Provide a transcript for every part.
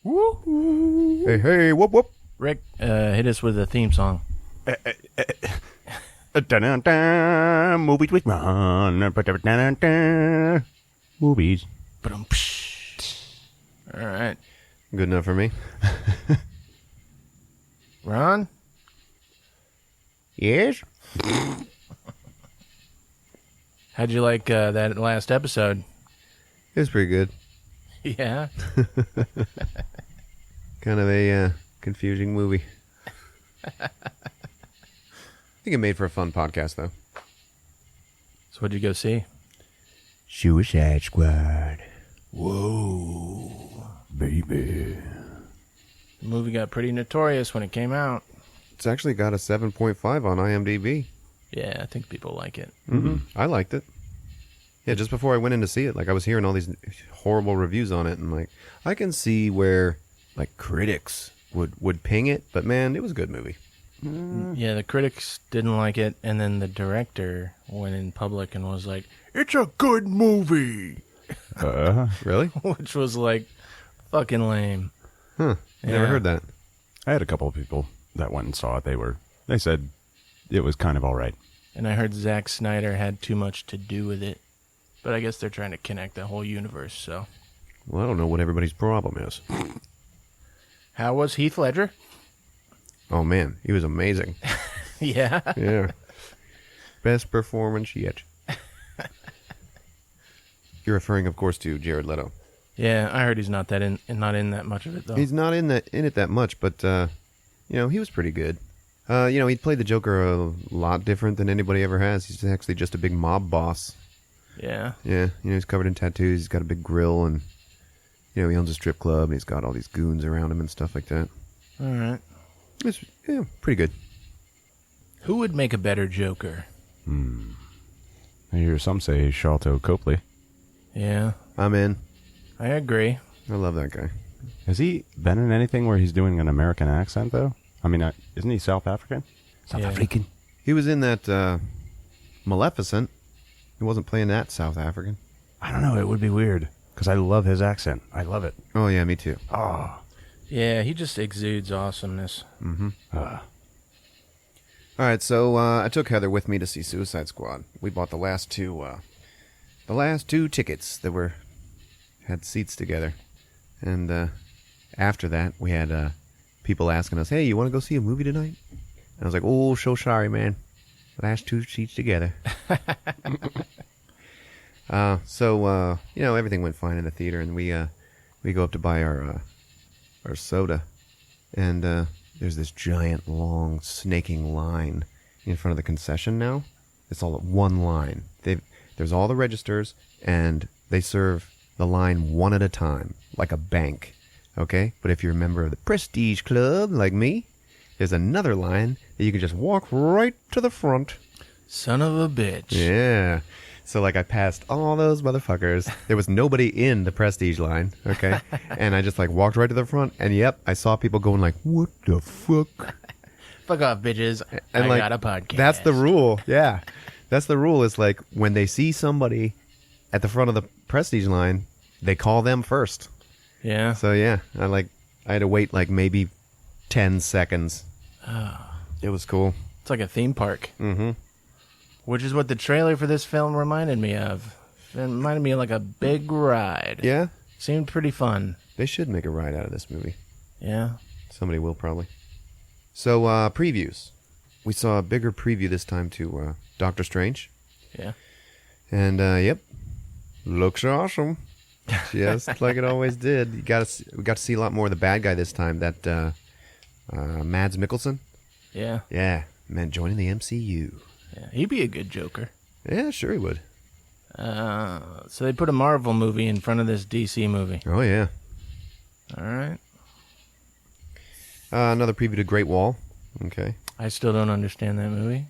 Woo. Hey, whoop, whoop. Rick, hit us with a theme song. Movies with Ron. Movies. All right. Good enough for me. Ron? Yes? How'd you like that last episode? It was pretty good. Yeah? Kind of a confusing movie. I think it made for a fun podcast, though. So what'd you go see? Suicide Squad. Whoa. Baby. The movie got pretty notorious when it came out. It's actually got a 7.5 on IMDb. Yeah, I think people like it. Mm-hmm. I liked it. Yeah, just before I went in to see it, like I was hearing all these horrible reviews on it, and like I can see where like critics would ping it, but man, it was a good movie. Yeah, the critics didn't like it, and then the director went in public and was like, "It's a good movie," Really? which was like fucking lame. Huh? Yeah. Never heard that. I had a couple of people that went and saw it. They said it was kind of all right. And I heard Zack Snyder had too much to do with it, but I guess they're trying to connect the whole universe. So, Well, I don't know what everybody's problem is. how was Heath Ledger? Oh man, he was amazing. Yeah. Yeah. Best performance yet. You're referring, of course, to Jared Leto. Yeah, I heard he's not in that much of it though. He's not in it that much, but he was pretty good. He played the Joker a lot different than anybody ever has. He's actually just a big mob boss. Yeah. Yeah, he's covered in tattoos. He's got a big grill, and he owns a strip club, and he's got all these goons around him and stuff like that. All right. It's pretty good. Who would make a better Joker? I hear some say Sharlto Copley. Yeah, I'm in. I agree. I love that guy. Has he been in anything where he's doing an American accent, though? I mean, isn't he South African? South Yeah. African? He was in that Maleficent. He wasn't playing that South African. I don't know. It would be weird, because I love his accent. I love it. Oh, yeah, me too. Oh. Yeah, he just exudes awesomeness. Mm-hmm. All right, so I took Heather with me to see Suicide Squad. We bought the last two tickets that had seats together, and after that, we had people asking us, "Hey, you want to go see a movie tonight?" And I was like, "Oh, so sorry, man. Last two seats together." So everything went fine in the theater, and we go up to buy our soda, and there's this giant, long, snaking line in front of the concession now. It's all one line. There's all the registers, and they serve the line one at a time, like a bank, okay? But if you're a member of the Prestige Club, like me, there's another line that you can just walk right to the front. Son of a bitch. Yeah. So, I passed all those motherfuckers. There was nobody in the Prestige line, okay? And I just, walked right to the front, and yep, I saw people going what the fuck? Fuck off, bitches. And, I got a podcast. That's the rule, yeah. That's the rule is, when they see somebody at the front of the Prestige line, they call them first. Yeah. So, yeah, I had to wait, maybe 10 seconds. It was cool. It's like a theme park. Mm-hmm. Which is what the trailer for this film reminded me of. It reminded me of a big ride. Yeah? Seemed pretty fun. They should make a ride out of this movie. Yeah. Somebody will, probably. So, previews. We saw a bigger preview this time to Doctor Strange. Yeah. And, yep. Looks awesome. Just like it always did. We got to see a lot more of the bad guy this time. That Mads Mikkelsen. Yeah. Yeah. Man, joining the MCU. Yeah. He'd be a good Joker. Yeah, sure he would. So they put a Marvel movie in front of this DC movie. Oh, yeah. All right. Another preview to Great Wall. Okay. I still don't understand that movie.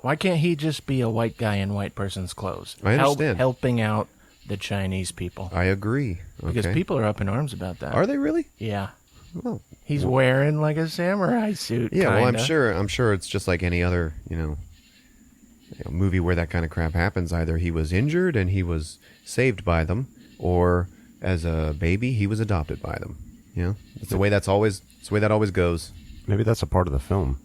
Why can't he just be a white guy in white person's clothes? I understand. Helping out the Chinese people. I agree. Okay. Because people are up in arms about that. Are they really? Yeah. Well, He's wearing a samurai suit. yeah, well, kinda. I'm sure it's just like any other, movie where that kind of crap happens. Either he was injured and he was saved by them, or as a baby, he was adopted by them. You know, it's the way that always goes. Maybe that's a part of the film.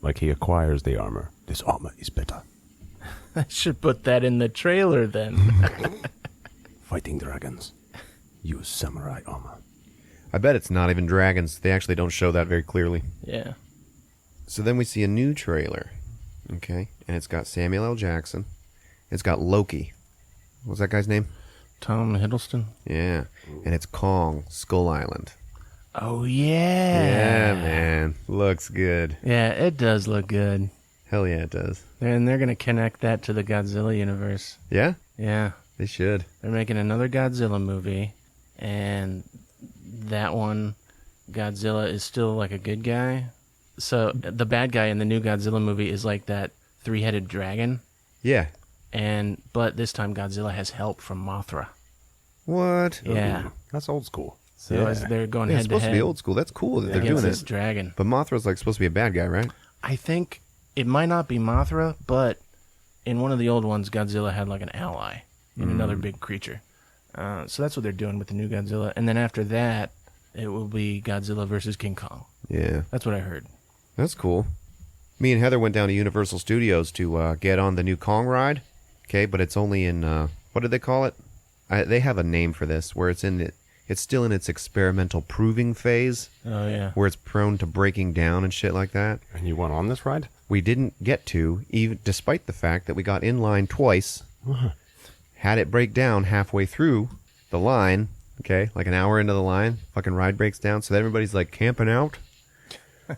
Like he acquires the armor. This armor is better. I should put that in the trailer then. Fighting dragons. Use samurai armor. I bet it's not even dragons. They actually don't show that very clearly. Yeah. So then we see a new trailer. Okay. And it's got Samuel L. Jackson. It's got Loki. What's that guy's name? Tom Hiddleston. Yeah. And it's Kong, Skull Island. Oh, yeah. Yeah, man. Looks good. Yeah, it does look good. Hell yeah, it does. And they're going to connect that to the Godzilla universe. Yeah? Yeah. They should. They're making another Godzilla movie, and that one, Godzilla is still like a good guy. So the bad guy in the new Godzilla movie is like that three-headed dragon, Yeah. but this time Godzilla has help from Mothra. What? Yeah. Ooh, that's old school. So Yeah. as they're going Yeah, it's head to supposed to head be old school. That's cool that they're against doing this it. dragon. But Mothra's like supposed to be a bad guy, right? I think it might not be Mothra, but in one of the old ones, Godzilla had like an ally in another big creature. So that's what they're doing with the new Godzilla. And then after that, it will be Godzilla versus King Kong. Yeah. That's what I heard. That's cool. Me and Heather went down to Universal Studios to get on the new Kong ride. Okay, but it's only in, what did they call it? They have a name for this, where it's still in its experimental proving phase, Oh, yeah. where it's prone to breaking down and shit like that. And you went on this ride? We didn't get to, even despite the fact that we got in line twice, had it break down halfway through the line, okay, like an hour into the line, fucking ride breaks down, so everybody's like camping out.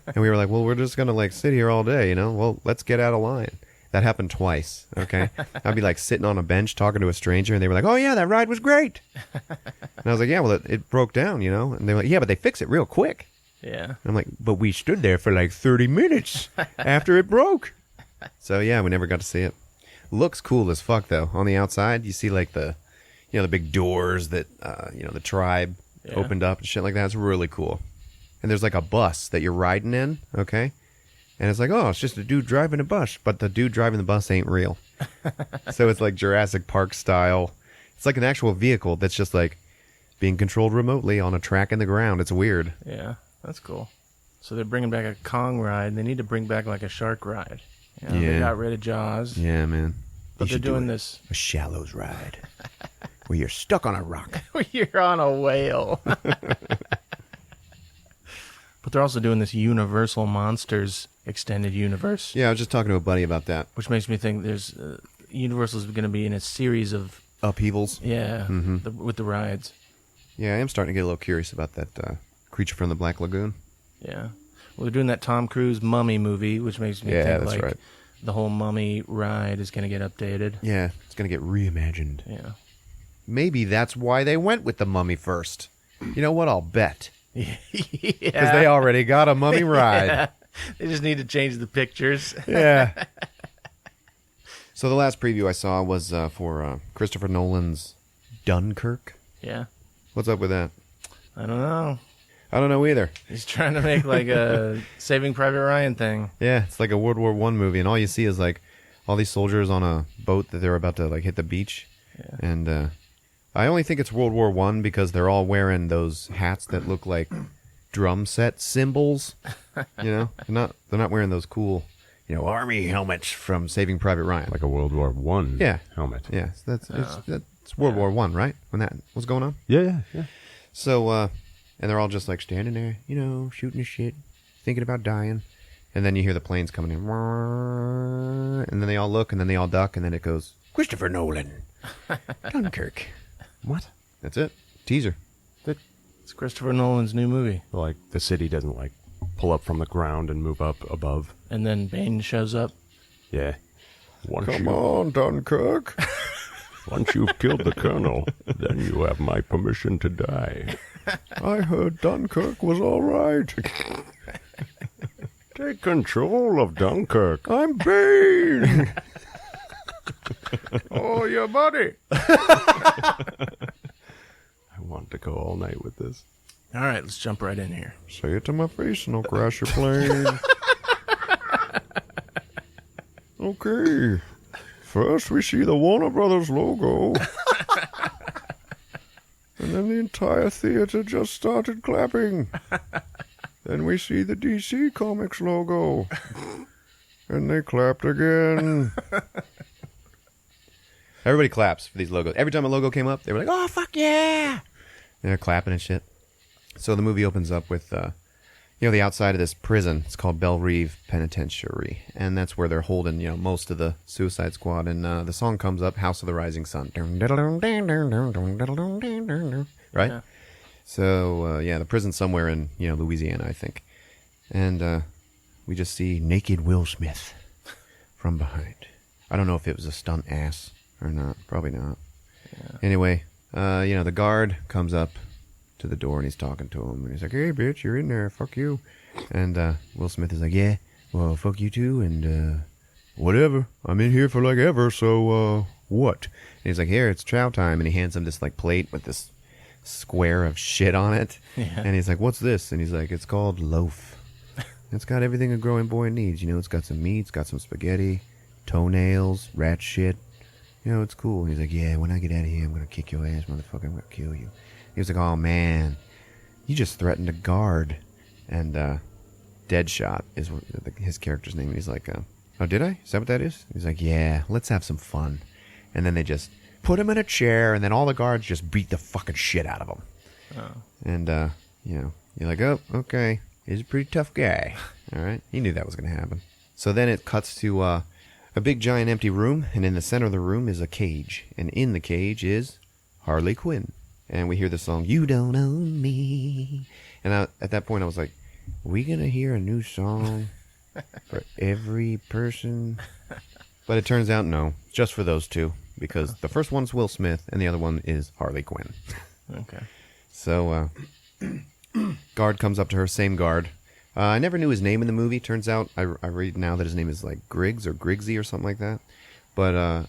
And we were like, well, we're just going to like sit here all day, you know? Well, let's get out of line. That happened twice, okay? I'd be like sitting on a bench talking to a stranger, and they were like, oh, yeah, that ride was great. And I was like, yeah, well, it broke down, you know? And they were like, yeah, but they fixed it real quick. Yeah. And I'm like, but we stood there for like 30 minutes after it broke. So, yeah, we never got to see it. Looks cool as fuck, though. On the outside, you see like the big doors that, the tribe opened up and shit like that. It's really cool. And there's like a bus that you're riding in, okay? And it's like, oh, it's just a dude driving a bus. But the dude driving the bus ain't real. So it's like Jurassic Park style. It's like an actual vehicle that's just like being controlled remotely on a track in the ground. It's weird. Yeah, that's cool. So they're bringing back a Kong ride. They need to bring back like a shark ride. You know, Yeah. They got rid of Jaws. Yeah, man. But You they're should do doing it. this. A shallows ride. Where you're stuck on a rock. You're on a whale. But they're also doing this Universal Monsters extended universe, Yeah, I was just talking to a buddy about that. which makes me think there's Universal's going to be in a series of Upheavals. with the rides. Yeah, I am starting to get a little curious about that Creature from the Black Lagoon. Yeah. Well, they're doing that Tom Cruise Mummy movie, which makes me Yeah, think that's like right. the whole Mummy ride is going to get updated. Yeah, it's going to get reimagined. Yeah. Maybe that's why they went with the Mummy first. You know what? I'll bet. Because Yeah. they already got a Mummy ride. Yeah. They just need to change the pictures. Yeah. So the last preview I saw was for Christopher Nolan's Dunkirk. Yeah. What's up with that? I don't know. I don't know either. He's trying to make like a Saving Private Ryan thing. Yeah, it's like a World War I movie, and all you see is like all these soldiers on a boat that they're about to like hit the beach. Yeah. And I only think it's World War I because they're all wearing those hats that look like drum set cymbals. You know, they're not wearing those cool, army helmets from Saving Private Ryan. Like a World War One helmet. Yeah, so it's World War I, right? When that was going on. Yeah. So, and they're all just like standing there, shooting the shit, thinking about dying. And then you hear the planes coming in. And then they all look, and then they all duck, and then it goes, Christopher Nolan, Dunkirk. What? That's it. Teaser. It's Christopher Nolan's new movie. Like the city doesn't like pull up from the ground and move up above. And then Bane shows up. Yeah. on, Dunkirk. Once you've killed the colonel, then you have my permission to die. I heard Dunkirk was all right. Take control of Dunkirk. I'm Bane. Oh, your buddy. I want to go all night with this. All right, let's jump right in here. Say it to my face and I'll crash your plane. Okay. First we see the Warner Brothers logo. And And the entire theater just started clapping. Then we see the DC Comics logo. And they clapped again. Everybody claps for these logos. Every time a logo came up, they were like, oh, fuck yeah! And they're clapping and shit. So the movie opens up with, the outside of this prison. It's called Belle Reve Penitentiary. And that's where they're holding, most of the Suicide Squad. And the song comes up, House of the Rising Sun. Right? Yeah. So, the prison's somewhere in, Louisiana, I think. And we just see naked Will Smith from behind. I don't know if it was a stunt ass or not. Probably not. Yeah. Anyway, the guard comes up to the door and he's talking to him. And he's like, hey, bitch, you're in there. Fuck you. And Will Smith is like, yeah, well, fuck you too. And whatever. I'm in here for like ever, so what? And he's like, here, it's chow time. And he hands him this like plate with this square of shit on it. Yeah. And he's like, what's this? And he's like, it's called loaf. It's got everything a growing boy needs. It's got some meat, it's got some spaghetti, toenails, rat shit. It's cool. And he's like, yeah, when I get out of here, I'm going to kick your ass, motherfucker. I'm going to kill you. He was like, oh, man, you just threatened a guard. And Deadshot is his character's name. And he's like, oh, did I? Is that what that is? He's like, yeah, let's have some fun. And then they just put him in a chair, and then all the guards just beat the fucking shit out of him. Oh. And, you're like, oh, okay. He's a pretty tough guy. All right? He knew that was going to happen. So then it cuts to a big, giant, empty room, and in the center of the room is a cage. And in the cage is Harley Quinn. And we hear the song, You Don't Own Me. And at that point, I was like, are we going to hear a new song for every person? But it turns out, no. Just for those two. Because the first one's Will Smith, and the other one is Harley Quinn. Okay. So, guard comes up to her, same guard. I never knew his name in the movie. Turns out, I read now that his name is like Griggs or Griggsy or something like that. But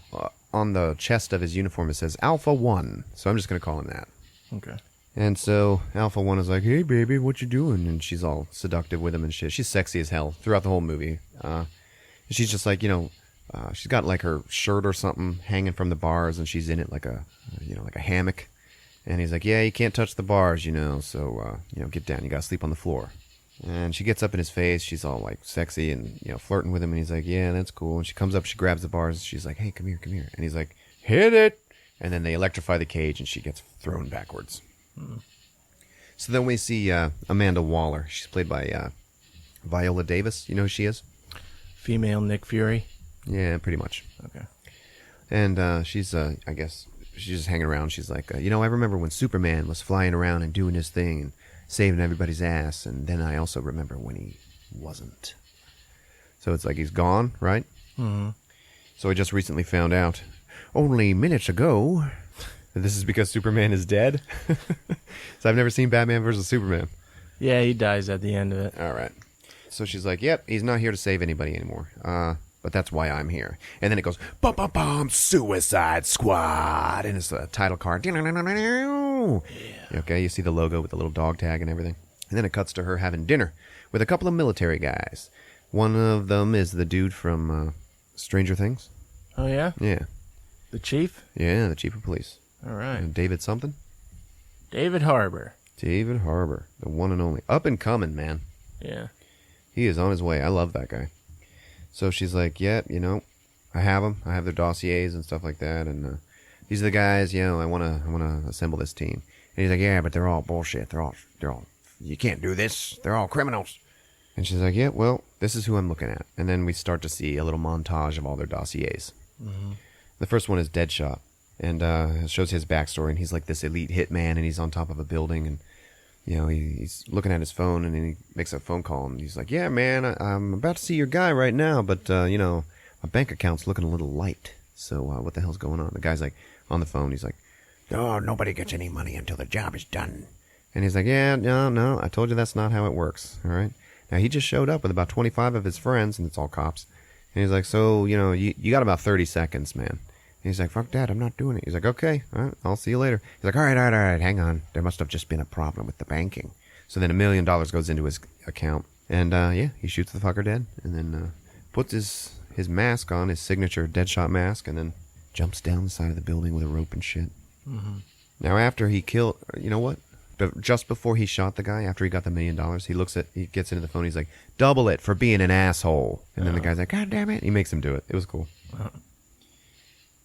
on the chest of his uniform it says Alpha 1. So I'm just going to call him that. Okay. And so Alpha 1 is like, hey, baby, what you doing? And she's all seductive with him and shit. She's sexy as hell throughout the whole movie. She's just like, she's got like her shirt or something hanging from the bars, and she's in it like a hammock. And he's like, yeah, you can't touch the bars, so, get down. You got to sleep on the floor. And she gets up in his face. She's all like sexy and, flirting with him. And he's like, yeah, that's cool. And she comes up, she grabs the bars. And she's like, hey, come here. And he's like, hit it. And then they electrify the cage and she gets thrown backwards. So then we see Amanda Waller. She's played by Viola Davis. You know who she is? Female Nick Fury. Yeah, pretty much. Okay. And she's, I guess, she's just hanging around. She's like, I remember when Superman was flying around and doing his thing and saving everybody's ass. And then I also remember when he wasn't. So it's like he's gone, right? Mm-hmm. So I just recently found out, only minutes ago, that this is because Superman is dead. So I've never seen Batman versus Superman. Yeah, he dies at the end of it. All right. So she's like, yep, he's not here to save anybody anymore. But that's why I'm here. And then it goes, bum, bum, bum, Suicide Squad. And it's a title card. Yeah. Okay, you see the logo with the little dog tag and everything. And then it cuts to her having dinner with a couple of military guys. One of them is the dude from Stranger Things. Oh, yeah? Yeah. The chief? Yeah, the chief of police. All right. David something? David Harbour. David Harbour, the one and only. Up and coming, man. Yeah. He is on his way. I love that guy. So she's like, yeah, I have them. I have their dossiers and stuff like that. And these are the guys, I want to assemble this team. And he's like, yeah, but they're all bullshit. They're all, you can't do this. They're all criminals. And she's like, yeah, well, this is who I'm looking at. And then we start to see a little montage of all their dossiers. Mm-hmm. The first one is Deadshot. And it shows his backstory. And he's like this elite hitman. And he's on top of a building. And, he's looking at his phone. And then he makes a phone call. And he's like, yeah, man, I'm about to see your guy right now. But, my bank account's looking a little light. So what the hell's going on? The guy's like, on the phone, he's like, oh, nobody gets any money until the job is done. And he's like, yeah, no, I told you that's not how it works. All right. Now, he just showed up with about 25 of his friends. And it's all cops. And he's like, so, you got about 30 seconds, man. And he's like, fuck that, I'm not doing it. He's like, okay, all right, I'll see you later. He's like, all right, hang on. There must have just been a problem with the banking. So then $1 million goes into his account. And, he shoots the fucker dead. And then puts his mask on, his signature Deadshot mask, and then jumps down the side of the building with a rope and shit. Mm-hmm. Now, after he killed, you know what? But just before he shot the guy, after he got the $1 million, he gets into the phone. He's like, double it for being an asshole. And then the guy's like, God damn it. He makes him do it. It was cool.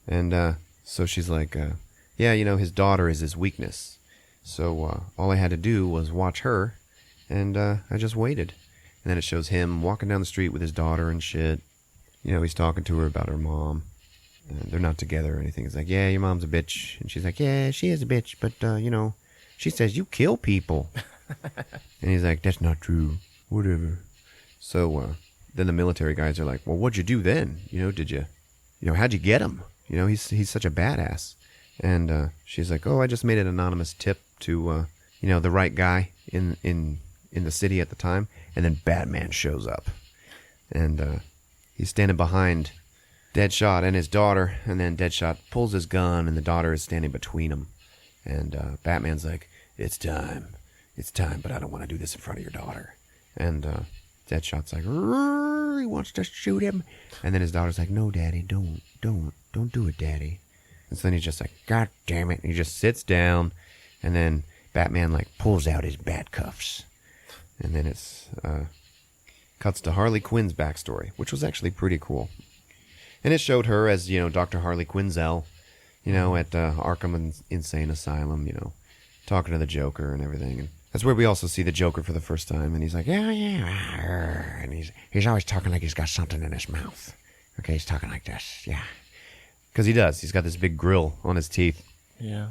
And so she's like, yeah, you know, his daughter is his weakness. So all I had to do was watch her, and I just waited. And then it shows him walking down the street with his daughter and shit. You know, he's talking to her about her mom. And they're not together or anything. He's like, yeah, your mom's a bitch. And she's like, yeah, she is a bitch, but, you know, she says you kill people. And he's like, that's not true. Whatever. So then the military guys are like, well, what'd you do then? You know, how'd you get him? You know, he's such a badass. And she's like, oh, I just made an anonymous tip to, you know, the right guy in the city at the time. And then Batman shows up. And he's standing behind Deadshot and his daughter. And then Deadshot pulls his gun, and the daughter is standing between them. And Batman's like, it's time, but I don't want to do this in front of your daughter. And Deadshot's like, he wants to shoot him. And then his daughter's like, no, Daddy, don't do it, Daddy. And so then he's just like, God damn it. And he just sits down, and then Batman like pulls out his bat cuffs. And then it's cuts to Harley Quinn's backstory, which was actually pretty cool. And it showed her as, you know, Dr. Harley Quinzel, you know, at Arkham Insane Asylum, you know, talking to the Joker and everything. And that's where we also see the Joker for the first time. And he's like, yeah. And he's always talking like he's got something in his mouth. Okay, he's talking like this, yeah. Because he does. He's got this big grill on his teeth. Yeah.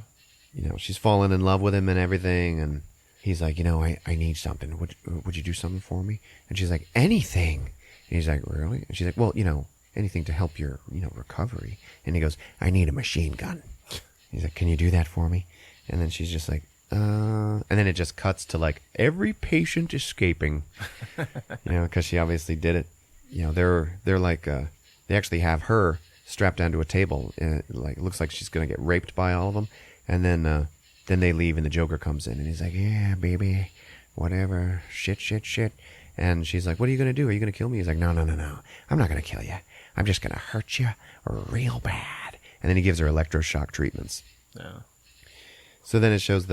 You know, she's fallen in love with him and everything. And he's like, you know, I need something. Would you do something for me? And she's like, anything. And he's like, really? And she's like, well, you know, anything to help your, you know, recovery. And he goes, I need a machine gun. He's like, can you do that for me? And then she's just like, and then it just cuts to like every patient escaping, you know, because she obviously did it. You know, they're like, they actually have her strapped down to a table. And it looks like she's going to get raped by all of them. And then they leave, and the Joker comes in, and he's like, yeah, baby, whatever, shit. And she's like, what are you going to do? Are you going to kill me? He's like, no. I'm not going to kill you. I'm just going to hurt you real bad. And then he gives her electroshock treatments. Yeah. So then it shows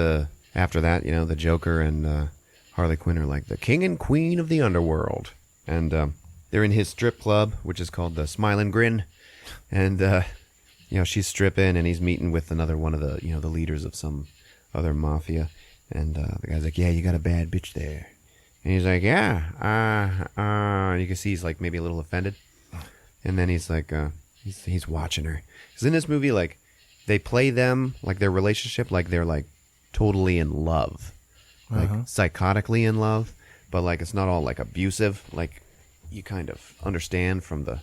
after that, you know, the Joker and Harley Quinn are like the king and queen of the underworld. And they're in his strip club, which is called the Smile and Grin. And, you know, she's stripping, and he's meeting with another one of the, you know, the leaders of some other mafia. And the guy's like, yeah, you got a bad bitch there. And he's like, yeah. You can see he's like maybe a little offended. And then he's like, he's watching her. Because in this movie, like, they play them, like, their relationship, like they're, like, totally in love. Like, psychotically in love. But, like, it's not all, like, abusive. Like, you kind of understand from the,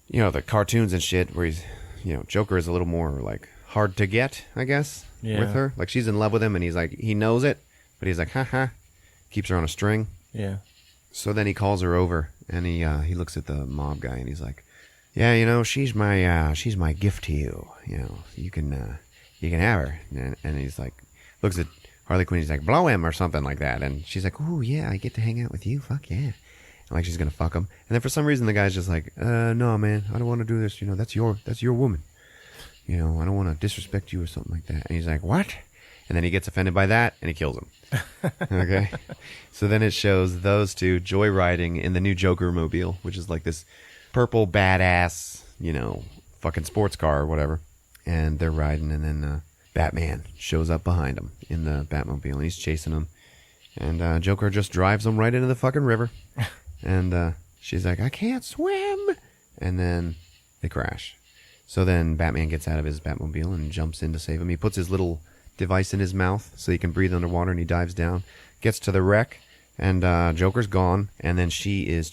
you know, the cartoons and shit where he's, you know, Joker is a little more, like, hard to get, I guess, with her. Like, she's in love with him, and he's like, he knows it, but he's like, haha. Keeps her on a string. Yeah. So then he calls her over, and he looks at the mob guy, and he's like, yeah, you know, she's my gift to you. You know, you can have her. And he's like, looks at Harley Quinn, he's like, blow him or something like that. And she's like, oh yeah, I get to hang out with you. Fuck yeah. And like she's gonna fuck him. And then for some reason the guy's just like, no man, I don't want to do this. You know, that's your woman. You know, I don't want to disrespect you or something like that. And he's like, what? And then he gets offended by that, and he kills him. Okay? So then it shows those two joyriding in the new Joker mobile, which is like this purple badass, you know, fucking sports car or whatever. And they're riding, and then Batman shows up behind them in the Batmobile, and he's chasing them. And Joker just drives them right into the fucking river. And she's like, I can't swim. And then they crash. So then Batman gets out of his Batmobile and jumps in to save him. He puts his little device in his mouth so he can breathe underwater, and he dives down, gets to the wreck, and Joker's gone. And then she is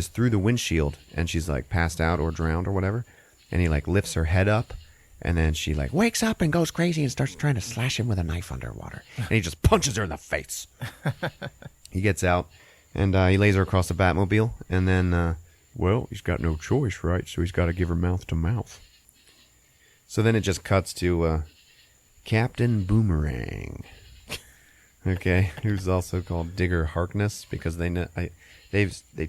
through the windshield, and she's like passed out or drowned or whatever. And he like lifts her head up, and then she like wakes up and goes crazy and starts trying to slash him with a knife underwater. And he just punches her in the face. He gets out, and he lays her across the Batmobile, and then well, he's got no choice, right? So he's got to give her mouth to mouth. So then it just cuts to Captain Boomerang. Okay, who's also called Digger Harkness, because they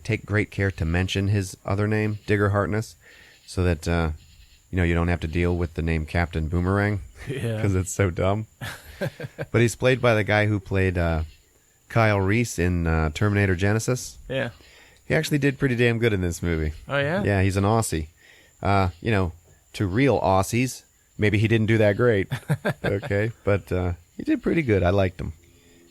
take great care to mention his other name, Digger Harkness, so that you don't have to deal with the name Captain Boomerang Yeah. because it's so dumb. But he's played by the guy who played Kyle Reese in Terminator Genesis. Yeah. He actually did pretty damn good in this movie. Oh, yeah? Yeah, he's an Aussie. To real Aussies, maybe he didn't do that great. Okay, but he did pretty good. I liked him.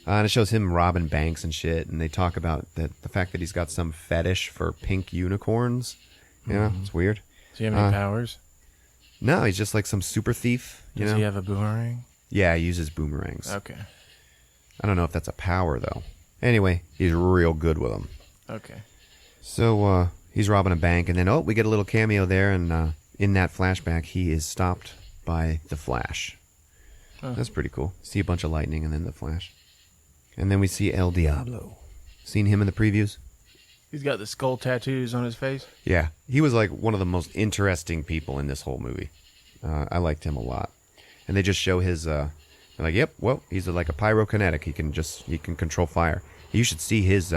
And it shows him robbing banks and shit, and they talk about the fact that he's got some fetish for pink unicorns. Yeah, it's weird. Does he have any powers? No, he's just like some super thief. Does he have a boomerang? Yeah, he uses boomerangs. Okay. I don't know if that's a power, though. Anyway, he's real good with them. Okay. So he's robbing a bank, and then, we get a little cameo there, and in that flashback, he is stopped by the Flash. Oh. That's pretty cool. See a bunch of lightning and then the Flash. And then we see El Diablo. Seen him in the previews? He's got the skull tattoos on his face. Yeah. He was like one of the most interesting people in this whole movie. I liked him a lot. And they just show his, they're like, yep, well, he's like a pyrokinetic. He can control fire. You should see his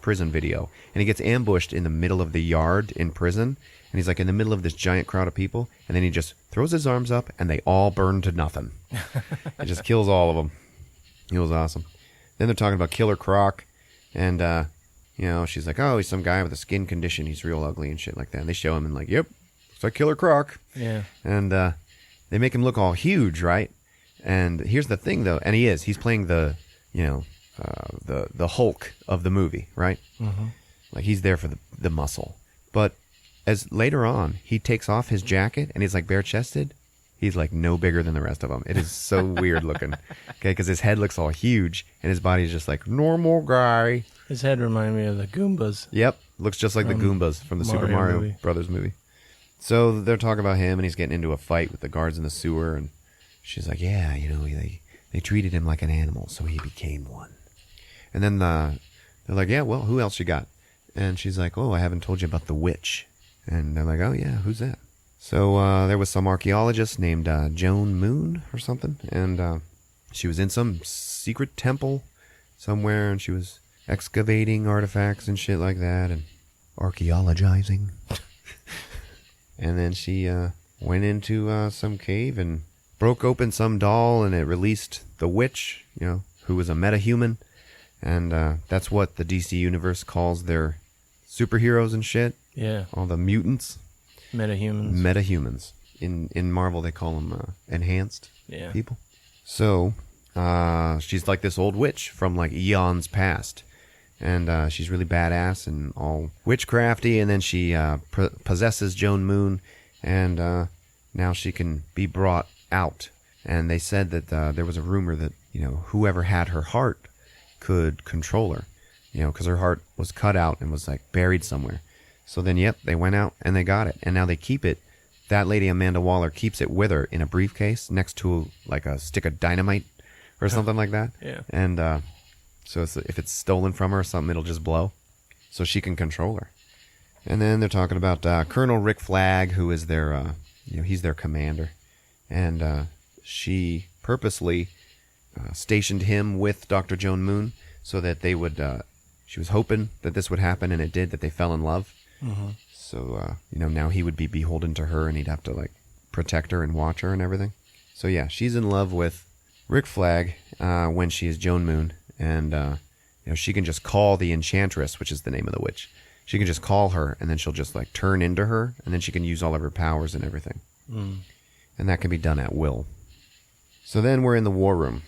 prison video. And he gets ambushed in the middle of the yard in prison. And he's like in the middle of this giant crowd of people. And then he just throws his arms up and they all burn to nothing. He just kills all of them. It was awesome. Then they're talking about Killer Croc, and, she's like, oh, he's some guy with a skin condition. He's real ugly and shit like that. And they show him and like, yep, it's like Killer Croc. Yeah. And they make him look all huge, right? And here's the thing, though, and he's playing the Hulk of the movie, right? Mm-hmm. Like, he's there for the muscle. But as later on, he takes off his jacket, and he's like bare-chested. He's like no bigger than the rest of them. It is so weird looking. Okay, because his head looks all huge, and his body's just like normal guy. His head reminded me of the Goombas. Yep, looks just like the Goombas from the Super Mario Brothers movie. So they're talking about him, and he's getting into a fight with the guards in the sewer, and she's like, yeah, they treated him like an animal, so he became one. And then they're like, yeah, well, who else you got? And she's like, oh, I haven't told you about the witch. And they're like, oh, yeah, who's that? So there was some archaeologist named Joan Moon or something, and she was in some secret temple somewhere, and she was excavating artifacts and shit like that, and archaeologizing. And then she went into some cave and broke open some doll, and it released the witch, who was a metahuman, and that's what the DC universe calls their superheroes and shit. Yeah. All the mutants. Metahumans. In Marvel, they call them enhanced people. So she's like this old witch from like eons past, and she's really badass and all witchcrafty. And then she possesses Joan Moon, and now she can be brought out. And they said that there was a rumor that whoever had her heart could control her, because her heart was cut out and was like buried somewhere. So then, yep, they went out and they got it. And now they keep it. That lady, Amanda Waller, keeps it with her in a briefcase next to like a stick of dynamite or something like that. Yeah. And so if it's stolen from her or something, it'll just blow. So she can control her. And then they're talking about Colonel Rick Flag, who is their, he's their commander. And she purposely stationed him with Dr. Joan Moon so that they would, she was hoping that this would happen, and it did, that they fell in love. Mm-hmm. So, now he would be beholden to her, and he'd have to, like, protect her and watch her and everything. So, yeah, she's in love with Rick Flag when she is Joan Moon, and, she can just call the Enchantress, which is the name of the witch. She can just call her, and then she'll just, like, turn into her, and then she can use all of her powers and everything. Mm. And that can be done at will. So then we're in the war room,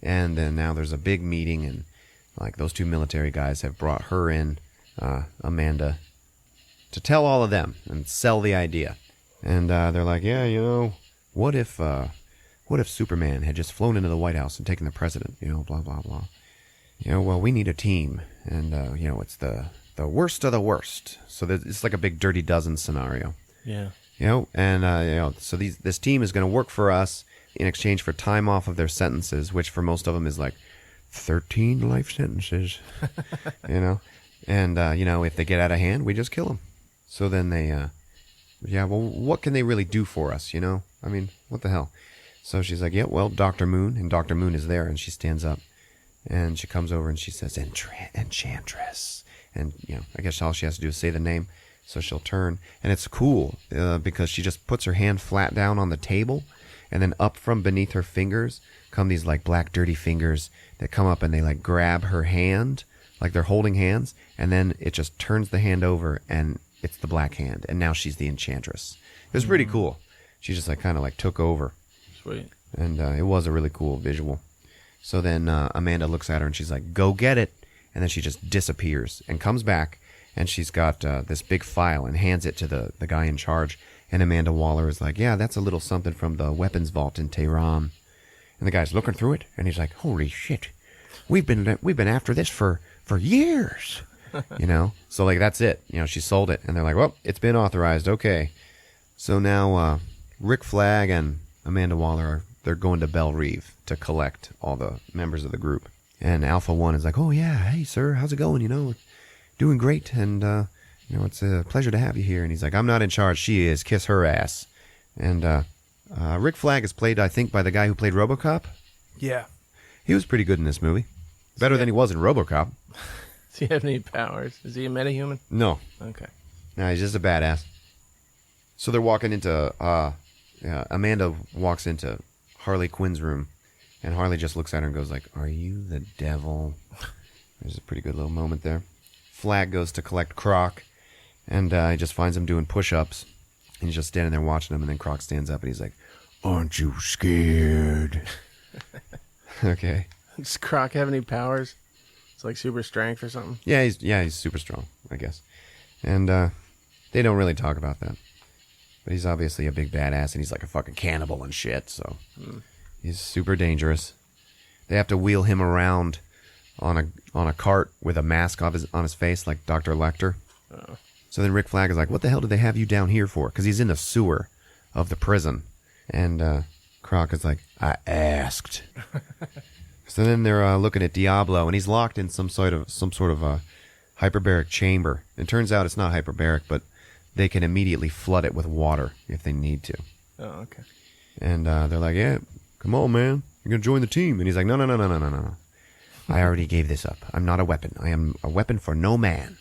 and then now there's a big meeting, and, like, those two military guys have brought her in, Amanda, to tell all of them and sell the idea. And they're like, yeah, what if Superman had just flown into the White House and taken the president, blah, blah, blah. Well, we need a team, and, it's the worst of the worst. So it's like a big Dirty Dozen scenario. Yeah. And, so this team is going to work for us in exchange for time off of their sentences, which for most of them is like 13 life sentences, And, if they get out of hand, we just kill them. So then they, well, what can they really do for us, I mean, what the hell? So she's like, yeah, well, Dr. Moon, and Dr. Moon is there, and she stands up, and she comes over, and she says, Enchantress. And, I guess all she has to do is say the name. So she'll turn, and it's cool because she just puts her hand flat down on the table, and then up from beneath her fingers come these like black dirty fingers that come up and they like grab her hand, like they're holding hands, and then it just turns the hand over and it's the black hand, and now she's the enchantress. It was pretty cool. She just like kind of like took over. Sweet. And it was a really cool visual. So then Amanda looks at her and she's like, go get it. And then she just disappears and comes back, and she's got this big file and hands it to the guy in charge. And Amanda Waller is like, yeah, that's a little something from the weapons vault in Tehran. And the guy's looking through it, and he's like, holy shit. We've been after this for years. You know? So like that's it. You know, she sold it. And they're like, well, it's been authorized. Okay. So now Rick Flag and Amanda Waller they're going to Belle Reve to collect all the members of the group. And Alpha 1 is like, oh yeah, hey sir, how's it going? You know, doing great, and you know, it's a pleasure to have you here. And he's like, I'm not in charge, she is, kiss her ass. And Rick Flag is played, I think, by the guy who played RoboCop. Yeah. He was pretty good in this movie. Better than he was in RoboCop. Does he have any powers? Is he a metahuman? No. Okay. No, he's just a badass. So they're walking into, Amanda walks into Harley Quinn's room, and Harley just looks at her and goes like, are you the devil? There's a pretty good little moment there. Flag goes to collect Croc, and he just finds him doing push-ups, and he's just standing there watching him, and then Croc stands up, and he's like, aren't you scared? Okay. Does Croc have any powers? It's like super strength or something? Yeah, he's super strong, I guess. And they don't really talk about that. But he's obviously a big badass, and he's like a fucking cannibal and shit, so he's super dangerous. They have to wheel him around on a cart with a mask on his face, like Dr. Lecter. Oh. So then Rick Flag is like, what the hell did they have you down here for? Because he's in the sewer of the prison. And Croc is like, I asked. So then they're looking at Diablo, and he's locked in some sort of a hyperbaric chamber. It turns out it's not hyperbaric, but they can immediately flood it with water if they need to. Oh, okay. And they're like, yeah, come on, man. You're going to join the team. And he's like, no. I already gave this up. I'm not a weapon. I am a weapon for no man.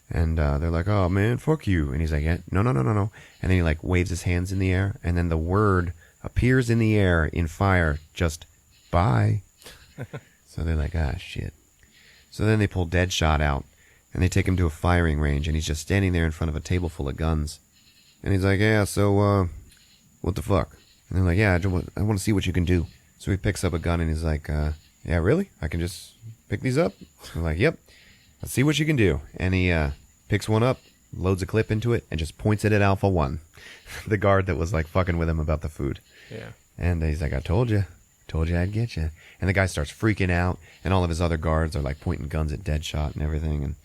And they're like, oh, man, fuck you. And he's like, yeah, no. And then he like waves his hands in the air, and then the word appears in the air in fire, just bye. So they're like, ah, shit. So then they pull Deadshot out, and they take him to a firing range, and he's just standing there in front of a table full of guns. And he's like, yeah, so, what the fuck? And they're like, yeah, I want to see what you can do. So he picks up a gun, and he's like, yeah, really? I can just pick these up? I'm like, yep. Let's see what you can do. And he picks one up, loads a clip into it, and just points it at Alpha 1, the guard that was like fucking with him about the food. Yeah. And he's like, I told you I'd get you. And the guy starts freaking out, and all of his other guards are like pointing guns at Deadshot and everything. And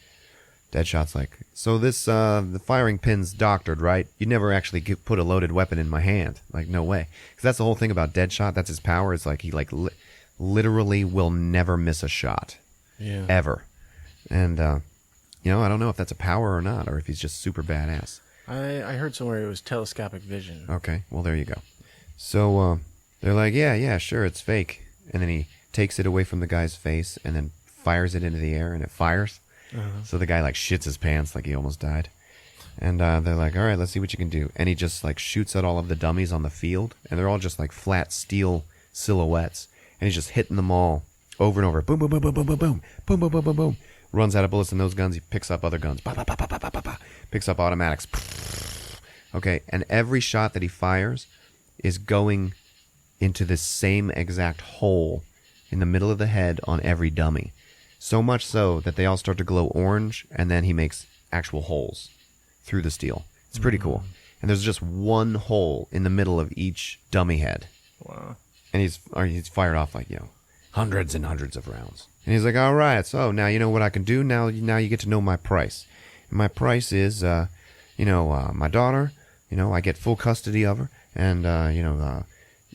Deadshot's like, so this, the firing pin's doctored, right? You never actually put a loaded weapon in my hand. Like, no way. Because that's the whole thing about Deadshot. That's his power. It's like he like literally will never miss a shot. Yeah. Ever. And, you know, I don't know if that's a power or not, or if he's just super badass. I heard somewhere it was telescopic vision. Okay, well, there you go. So, they're like, yeah, sure, it's fake. And then he takes it away from the guy's face and then fires it into the air, and it fires. Uh-huh. So the guy, like, shits his pants like he almost died. And they're like, all right, let's see what you can do. And he just, like, shoots at all of the dummies on the field, and they're all just, like, flat steel silhouettes. And he's just hitting them all over and over. Boom, boom, boom, boom, boom, boom, boom. Boom, boom, boom, boom, boom. Runs out of bullets in those guns. He picks up other guns. Bah, bah, bah, bah, bah, bah, bah. Picks up automatics. Okay, and every shot that he fires is going into the same exact hole in the middle of the head on every dummy. So much so that they all start to glow orange, and then he makes actual holes through the steel. It's pretty cool. And there's just one hole in the middle of each dummy head. Wow. And he's fired off like, you know, hundreds and hundreds of rounds. And he's like, all right, so now you know what I can do. Now you get to know my price. And my price is, my daughter, you know, I get full custody of her. And,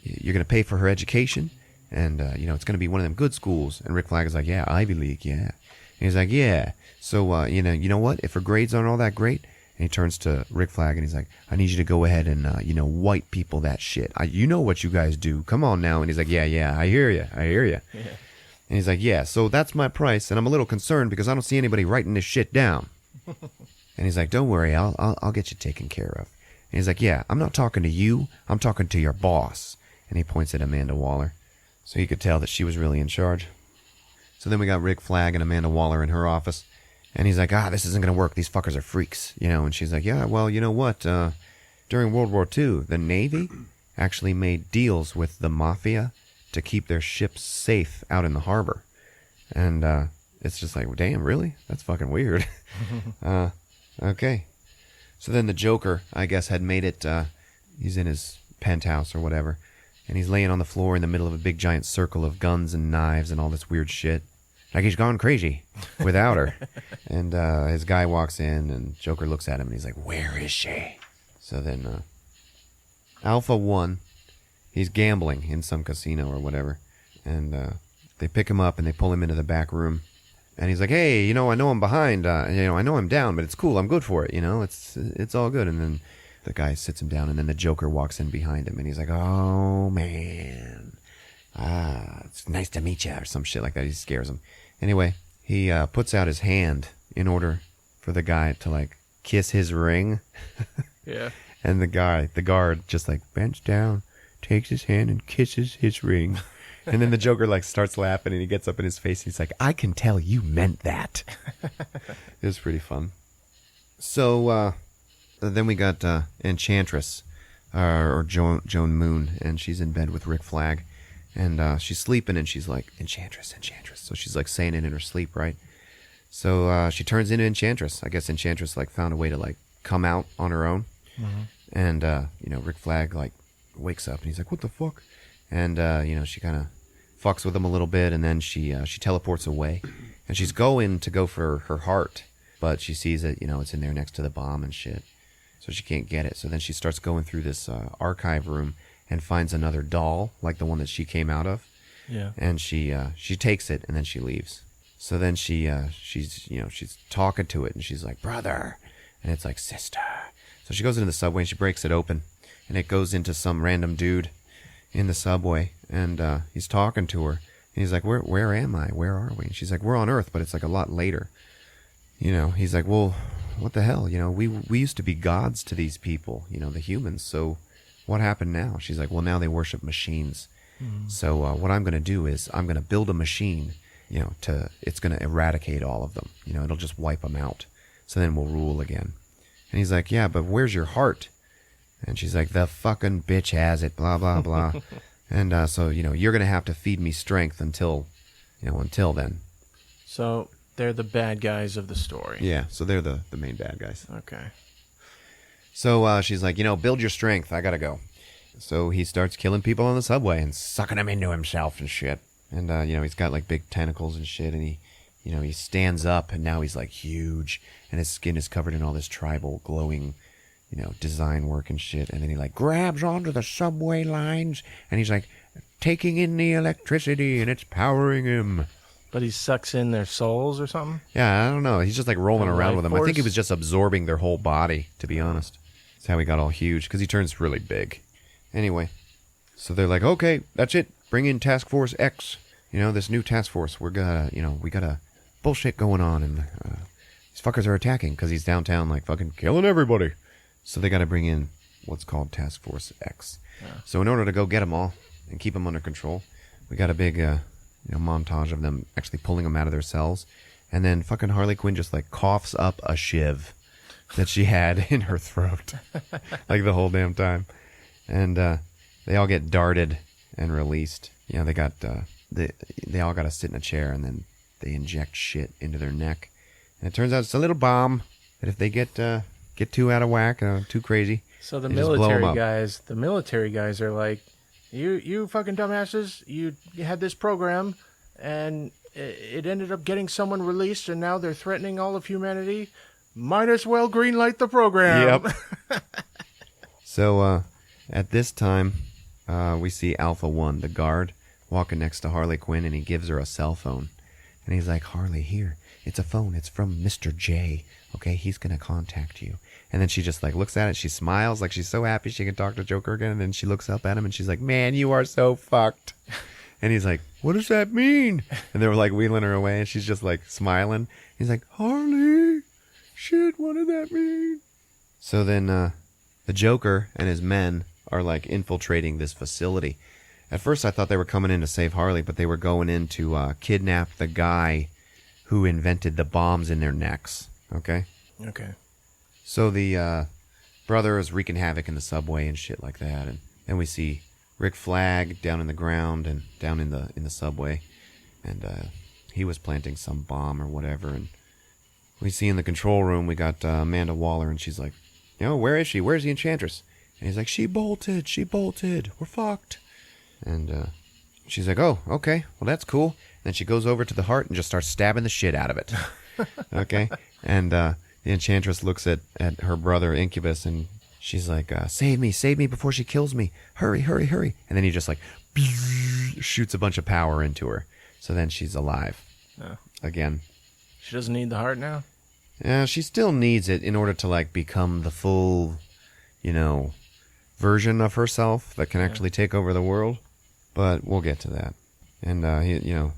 you're going to pay for her education. And, it's going to be one of them good schools. And Rick Flag is like, yeah, Ivy League, yeah. And he's like, yeah. So, you know what? If her grades aren't all that great. And he turns to Rick Flag and he's like, I need you to go ahead and, white people that shit. You know what you guys do. Come on now. And he's like, yeah, I hear you. Yeah. And he's like, yeah, so that's my price. And I'm a little concerned because I don't see anybody writing this shit down. And he's like, don't worry, I'll get you taken care of. And he's like, yeah, I'm not talking to you. I'm talking to your boss. And he points at Amanda Waller. So you could tell that she was really in charge. So then we got Rick Flag and Amanda Waller in her office. And he's like, this isn't going to work. These fuckers are freaks. And she's like, yeah, well, you know what? During World War II, the Navy actually made deals with the Mafia to keep their ships safe out in the harbor. And it's just like, damn, really? That's fucking weird. Okay. So then the Joker, I guess, had made it, he's in his penthouse or whatever, and he's laying on the floor in the middle of a big giant circle of guns and knives and all this weird shit. Like he's gone crazy without her. And his guy walks in, and Joker looks at him, and he's like, where is she? So then Alpha 1, he's gambling in some casino or whatever, and they pick him up, and they pull him into the back room. And he's like, hey, I know I'm behind. I know I'm down, but it's cool. I'm good for it. It's all good. And then the guy sits him down, and then the Joker walks in behind him, and he's like, oh, man. It's nice to meet you, or some shit like that. He scares him. Anyway, he puts out his hand in order for the guy to, like, kiss his ring. Yeah. And the guard, just, like, bends down, takes his hand, and kisses his ring. And then the Joker, like, starts laughing, and he gets up in his face. He's like, I can tell you meant that. It was pretty fun. So then we got Enchantress, or Joan Moon, and she's in bed with Rick Flag. And she's sleeping, and she's like, Enchantress, Enchantress. So she's, like, saying it in her sleep, right? So she turns into Enchantress. I guess Enchantress, like, found a way to, like, come out on her own. Mm-hmm. And, Rick Flag, like, wakes up, and he's like, what the fuck? And, she kind of fucks with him a little bit, and then she teleports away. And she's going to go for her heart, but she sees that, it's in there next to the bomb and shit. So she can't get it. So then she starts going through this archive room and finds another doll, like the one that she came out of. Yeah. And she takes it, and then she leaves. So then she's talking to it, and she's like, brother. And it's like, sister. So she goes into the subway, and she breaks it open. And it goes into some random dude in the subway, and he's talking to her, and he's like, where am I? Where are we? And she's like, we're on Earth, but it's like a lot later. He's like, well, what the hell? We used to be gods to these people, the humans. So what happened now? She's like, well, now they worship machines. Mm. So what I'm going to do is I'm going to build a machine, it's going to eradicate all of them. It'll just wipe them out. So then we'll rule again. And he's like, yeah, but where's your heart? And she's like, the fucking bitch has it, blah, blah, blah. And so, you're going to have to feed me strength until then. So they're the bad guys of the story. Yeah, so they're the main bad guys. Okay. So she's like, build your strength. I got to go. So he starts killing people on the subway and sucking them into himself and shit. And, he's got, like, big tentacles and shit. And he stands up, and now he's, like, huge. And his skin is covered in all this tribal glowing design work and shit. And then he, like, grabs onto the subway lines, and he's, like, taking in the electricity, and it's powering him. But he sucks in their souls or something? Yeah, I don't know. He's just, like, rolling around with them. Force? I think he was just absorbing their whole body, to be honest. That's how he got all huge, because he turns really big. Anyway, so they're like, okay, that's it. Bring in Task Force X. This new task force. We got a bullshit going on, and these fuckers are attacking, because he's downtown, like, fucking killing everybody. So they got to bring in what's called Task Force X. Yeah. So in order to go get them all and keep them under control, we got a big montage of them actually pulling them out of their cells. And then fucking Harley Quinn just, like, coughs up a shiv that she had in her throat. Like, the whole damn time. And they all get darted and released. They got they all got to sit in a chair, and then they inject shit into their neck. And it turns out it's a little bomb that if they get too out of whack, too crazy. So the military guys are like, you fucking dumbasses, you had this program, and it ended up getting someone released, and now they're threatening all of humanity. Might as well greenlight the program. Yep. So at this time, we see Alpha 1, the guard, walking next to Harley Quinn, and he gives her a cell phone. And he's like, Harley, here, it's a phone. It's from Mr. J. Okay, he's going to contact you. And then she just, like, looks at it. She smiles like she's so happy she can talk to Joker again. And then she looks up at him, and she's like, man, you are so fucked. And he's like, what does that mean? And they were, like, wheeling her away, and she's just, like, smiling. He's like, Harley, shit, what did that mean? So then the Joker and his men are like infiltrating this facility. At first I thought they were coming in to save Harley, but they were going in to kidnap the guy who invented the bombs in their necks. Okay? Okay. So the brother is wreaking havoc in the subway and shit like that. And then we see Rick Flag down in the ground and down in the subway. And he was planting some bomb or whatever. And we see in the control room, we got Amanda Waller, and she's like, where is she? Where's the Enchantress? And he's like, she bolted. We're fucked. And she's like, oh, okay, well, that's cool. And then she goes over to the heart and just starts stabbing the shit out of it. Okay? And the Enchantress looks at her brother, Incubus, and she's like, save me before she kills me. Hurry. And then he just like shoots a bunch of power into her. So then she's alive. Oh. Again. She doesn't need the heart now? Yeah, she still needs it in order to like become the full, version of herself that can actually take over the world. But we'll get to that. And the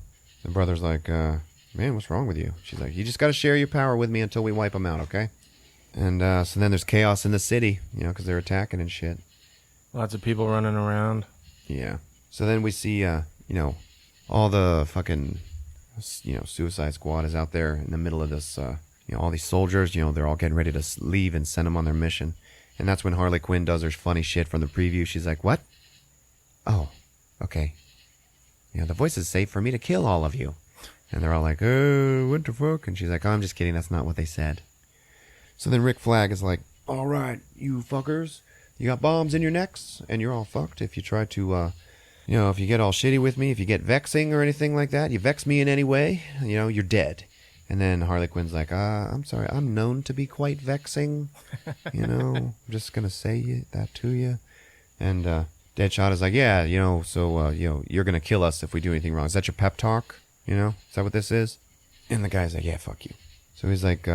brother's like, man, what's wrong with you? She's like, you just got to share your power with me until we wipe them out, okay? And so then there's chaos in the city, because they're attacking and shit. Lots of people running around. Yeah. So then we see, all the fucking, Suicide Squad is out there in the middle of this, all these soldiers, they're all getting ready to leave and send them on their mission. And that's when Harley Quinn does her funny shit from the preview. She's like, what? Oh, okay. The voice is safe for me to kill all of you. And they're all like, oh, what the fuck? And she's like, oh, I'm just kidding. That's not what they said. So then Rick Flag is like, all right, you fuckers. You got bombs in your necks, and you're all fucked if you try to, if you get all shitty with me, if you get vexing or anything like that, you vex me in any way, you're dead. And then Harley Quinn's like, I'm sorry, I'm known to be quite vexing. I'm just going to say that to you. And Deadshot is like, yeah, so, you're going to kill us if we do anything wrong. Is that your pep talk? Is that what this is? And the guy's like, yeah, fuck you. So he's like,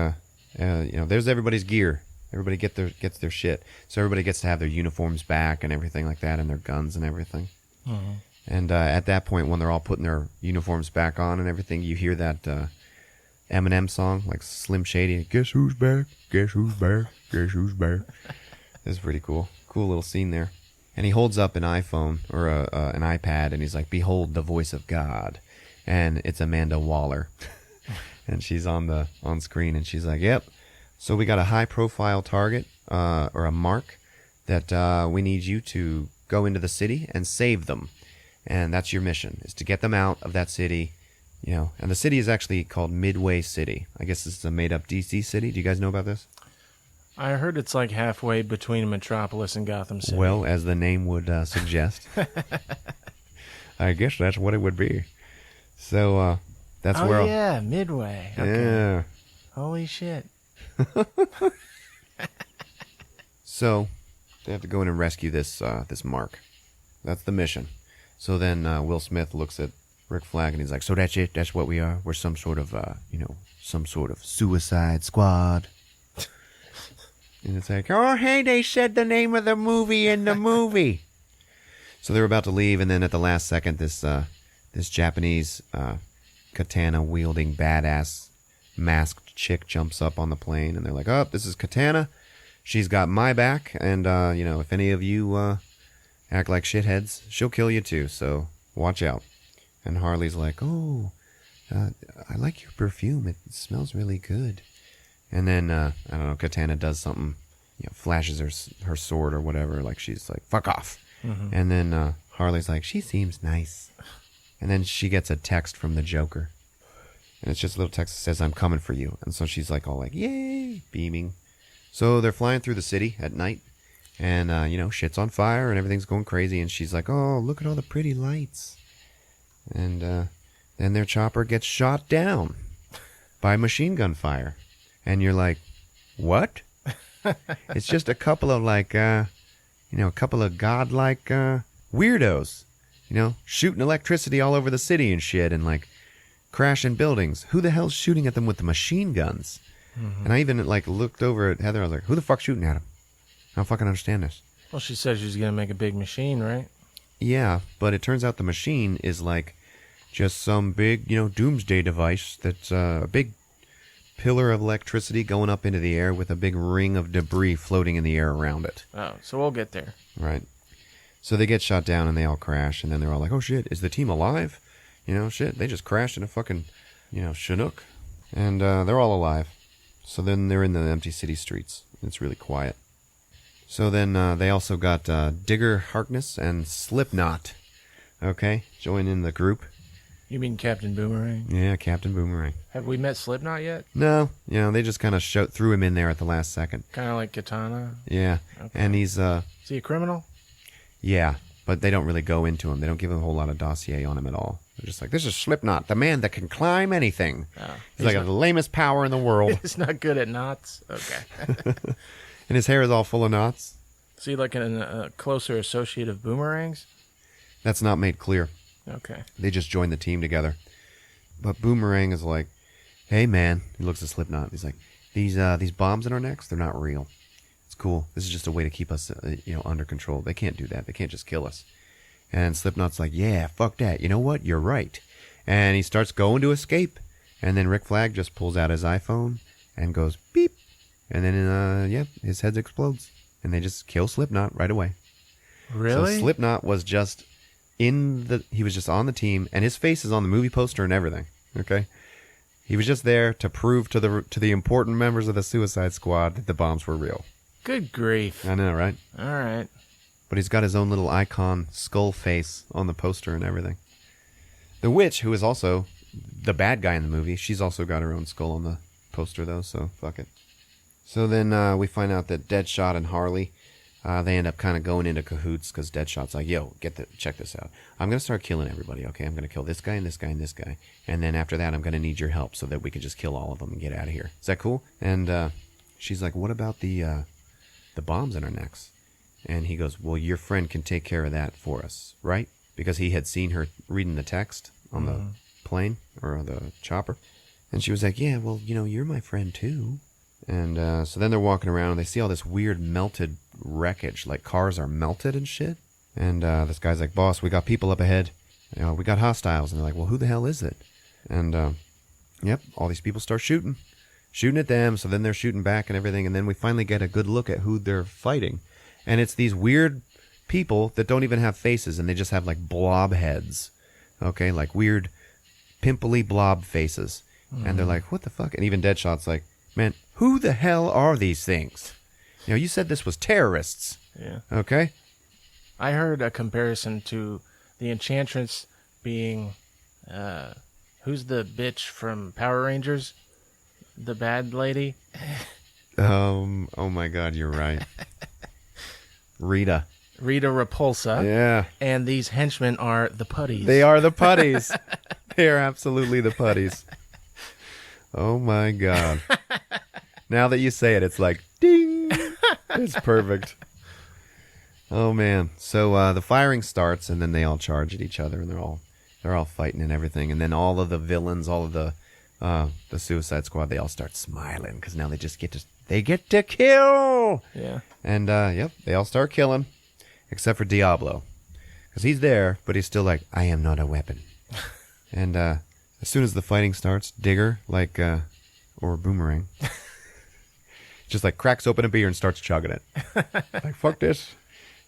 there's everybody's gear. Everybody gets their shit. So everybody gets to have their uniforms back and everything like that, and their guns and everything. Mm-hmm. And at that point, when they're all putting their uniforms back on and everything, you hear that Eminem song, like Slim Shady. Guess who's back? Guess who's back? Guess who's back? It's pretty cool. Cool little scene there. And he holds up an iPhone or an iPad, and he's like, "Behold the voice of God," and it's Amanda Waller, and she's on screen, and she's like, "Yep. So we got a high-profile target or a mark that we need you to go into the city and save them, and that's your mission: is to get them out of that city." And the city is actually called Midway City. I guess this is a made-up DC city. Do you guys know about this? I heard it's like halfway between Metropolis and Gotham City. Well, as the name would suggest. I guess that's what it would be. So, that's where... Oh, yeah, Midway. Okay. Yeah. Holy shit. So, they have to go in and rescue this mark. That's the mission. So then Will Smith looks at Rick Flag and he's like, so that's it? That's what we are? We're some sort of, some sort of Suicide Squad. And it's like, oh, hey, they said the name of the movie in the movie. So they're about to leave, and then at the last second, this Japanese katana-wielding badass masked chick jumps up on the plane, and they're like, oh, this is Katana. She's got my back, and, if any of you act like shitheads, she'll kill you too, so watch out. And Harley's like, oh, I like your perfume. It smells really good. And then, I don't know, Katana does something, flashes her sword or whatever, like she's like, fuck off. Mm-hmm. And then Harley's like, she seems nice. And then she gets a text from the Joker. And it's just a little text that says, I'm coming for you. And so she's like all like, yay, beaming. So they're flying through the city at night. And, shit's on fire and everything's going crazy. And she's like, oh, look at all the pretty lights. And then their chopper gets shot down by machine gun fire. And you're like, what? It's just a couple of a couple of godlike weirdos, shooting electricity all over the city and shit and like crashing buildings. Who the hell's shooting at them with the machine guns? Mm-hmm. And I even looked over at Heather. I was like, who the fuck's shooting at them? I don't fucking understand this. Well, she said she was going to make a big machine, right? Yeah, but it turns out the machine is like just some big, doomsday device that's a big pillar of electricity going up into the air with a big ring of debris floating in the air around it. Oh, so we'll get there. Right. So they get shot down and they all crash, and then they're all like, oh shit, is the team alive? Shit, they just crashed in a fucking, Chinook. And they're all alive. So then they're in the empty city streets. It's really quiet. So then they also got Digger Harkness and Slipknot. Okay, join in the group. You mean Captain Boomerang? Yeah, Captain Boomerang. Have we met Slipknot yet? No, they just kind of threw him in there at the last second. Kind of like Katana? Yeah, okay. And he's... Is he a criminal? Yeah, but they don't really go into him. They don't give him a whole lot of dossier on him at all. They're just like, this is Slipknot, the man that can climb anything. Oh, he's like the lamest power in the world. He's not good at knots? Okay. And his hair is all full of knots. Is he like a closer associate of Boomerang's? That's not made clear. Okay. They just joined the team together. But Boomerang is like, hey man, he looks at Slipknot. He's like, these bombs in our necks, they're not real. It's cool. This is just a way to keep us, under control. They can't do that. They can't just kill us. And Slipknot's like, yeah, fuck that. You know what? You're right. And he starts going to escape. And then Rick Flag just pulls out his iPhone and goes beep. And then, his head explodes. And they just kill Slipknot right away. Really? So Slipknot was just he was just on the team, and his face is on the movie poster and everything. Okay, he was just there to prove to the important members of the Suicide Squad that the bombs were real. Good grief! I know, right? All right. But he's got his own little icon skull face on the poster and everything. The witch, who is also the bad guy in the movie, she's also got her own skull on the poster though. So fuck it. So then we find out that Deadshot and Harley. They end up kind of going into cahoots because Deadshot's like, yo, check this out. I'm going to start killing everybody, okay? I'm going to kill this guy and this guy and this guy. And then after that, I'm going to need your help so that we can just kill all of them and get out of here. Is that cool? And she's like, what about the bombs in our necks? And he goes, well, your friend can take care of that for us, right? Because he had seen her reading the text on the plane or the chopper. And she was like, yeah, well, you're my friend too. And so then they're walking around and they see all this weird melted wreckage, like cars are melted and shit. And this guy's like, boss, we got people up ahead. We got hostiles. And they're like, well, who the hell is it? And all these people start shooting at them. So then they're shooting back and everything. And then we finally get a good look at who they're fighting. And it's these weird people that don't even have faces, and they just have like blob heads. Okay, like weird pimply blob faces. And they're like, what the fuck? And even Deadshot's like, man, who the hell are these things? You said this was terrorists. Yeah. Okay? I heard a comparison to the Enchantress being, who's the bitch from Power Rangers? The bad lady? Oh my God, you're right. Rita Repulsa. Yeah. And these henchmen are the putties. They are the putties. They are absolutely the putties. Oh my God. Now that you say it, it's like, ding! It's perfect. Oh man. So the firing starts, and then they all charge at each other, and they're all fighting and everything. And then all of the villains, all of the Suicide Squad, they all start smiling because now they get to kill. Yeah. And they all start killing, except for Diablo, because he's there, but he's still like, I am not a weapon. And as soon as the fighting starts, Digger, or Boomerang, just like cracks open a beer and starts chugging it. Like, fuck this.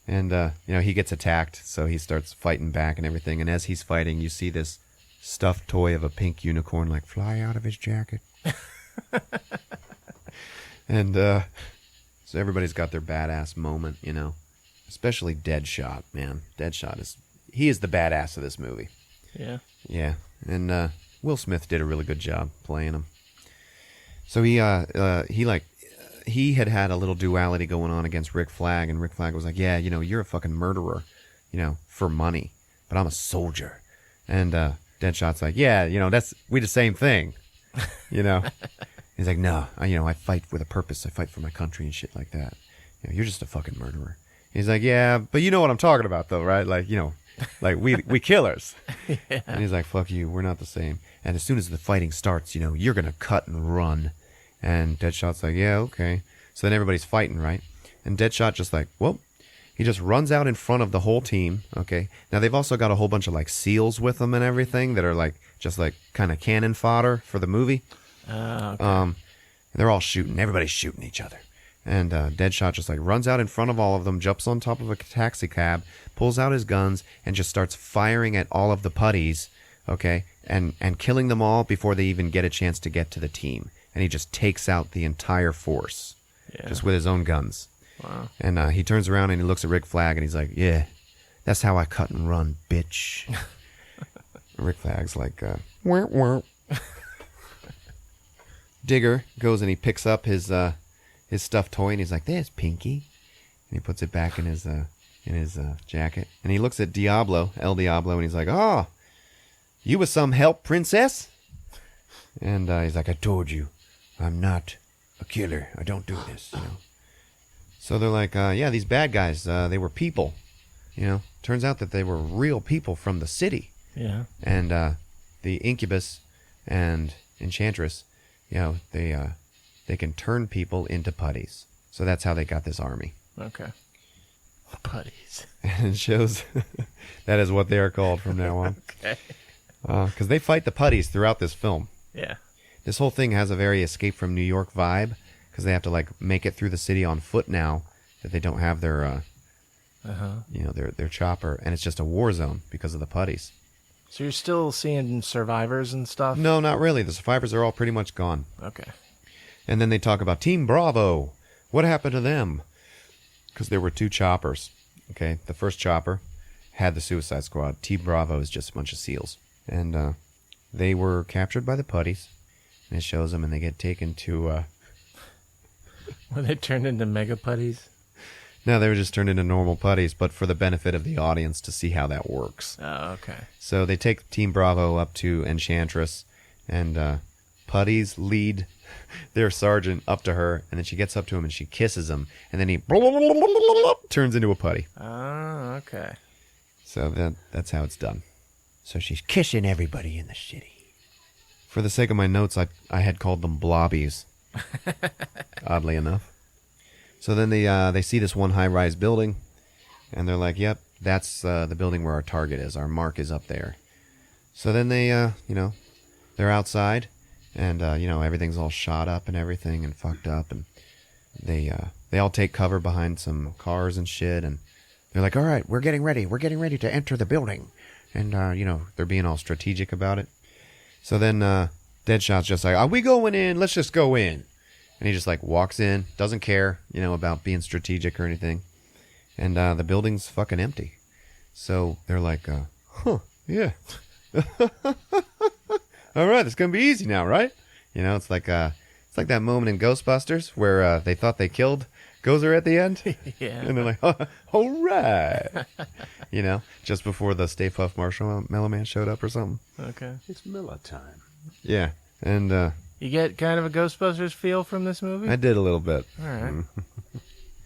And, he gets attacked, so he starts fighting back and everything. And as he's fighting, you see this stuffed toy of a pink unicorn, like, fly out of his jacket. And so everybody's got their badass moment, especially Deadshot, man. Deadshot is the badass of this movie. Yeah. Yeah. And Will Smith did a really good job playing him. So he had a little duality going on against Rick Flag, and Rick Flag was like, yeah, you're a fucking murderer, for money, but I'm a soldier. And Deadshot's like, yeah, we the same thing, He's like, no, I fight with a purpose. I fight for my country and shit like that. You're just a fucking murderer. He's like, yeah, but you know what I'm talking about, though, right? Like, like we killers. Yeah. And he's like, fuck you, we're not the same. And as soon as the fighting starts, you're going to cut and run. And Deadshot's like, yeah, okay. So then everybody's fighting, right? And Deadshot just like, well, he just runs out in front of the whole team, okay? Now, they've also got a whole bunch of, SEALs with them and everything that are, just kind of cannon fodder for the movie. Okay. They're all shooting. Everybody's shooting each other. And Deadshot just like runs out in front of all of them, jumps on top of a taxi cab, pulls out his guns, and just starts firing at all of the putties, okay, and killing them all before they even get a chance to get to the team. And he just takes out the entire force, just with his own guns. Wow. And he turns around and he looks at Rick Flag and he's like, yeah, that's how I cut and run, bitch. Rick Flag's like, wah, wah. Digger goes and he picks up his stuffed toy and he's like, there's Pinky. And he puts it back in his jacket. And he looks at Diablo, El Diablo, and he's like, oh, you was some help, princess? And he's like, I told you, I'm not a killer. I don't do this, you know. So they're like, yeah, these bad guys, they were people, you know. Turns out that they were real people from the city. Yeah. And the Incubus and Enchantress, you know, they can turn people into putties. So that's how they got this army. Okay. Putties. And it shows that is what they are called from now on. Okay. Because they fight the putties throughout this film. Yeah. This whole thing has a very Escape from New York vibe because they have to like make it through the city on foot now that they don't have their, you know, their chopper, and it's just a war zone because of the putties. So you're still seeing survivors and stuff? No, not really. The survivors are all pretty much gone. Okay. And then they talk about Team Bravo. What happened to them? Because there were two choppers. Okay, the first chopper had the Suicide Squad. Team Bravo is just a bunch of SEALs. And they were captured by the putties. And it shows them, and they get taken to... Were they turned into mega putties? No, they were just turned into normal putties, but for the benefit of the audience to see how that works. Oh, okay. So they take Team Bravo up to Enchantress, and putties lead their sergeant up to her, and then she gets up to him and she kisses him, and then he turns into a putty. Oh, okay. So that's how it's done. So she's kissing everybody in the city. For the sake of my notes, I had called them blobbies, oddly enough. So then they see this one high-rise building, and they're like, yep, that's the building where our target is. Our mark is up there. So then they, you know, they're outside, and, you know, everything's all shot up and everything and fucked up, and they all take cover behind some cars and shit, and they're like, all right, we're getting ready. We're getting ready to enter the building. And, you know, they're being all strategic about it. So then Deadshot's just like, are we going in? Let's just go in. And he just like walks in, doesn't care, you know, about being strategic or anything. And the building's fucking empty. So they're like, yeah. All right, it's gonna be easy now, right? You know, it's like that moment in Ghostbusters where they thought they killed Gozer at the end. Yeah. And they're like, all right. You know, just before the Stay Puft Marshmallow Man showed up or something. Okay. It's Miller time. Yeah. And You get kind of a Ghostbusters feel from this movie? I did a little bit. All right.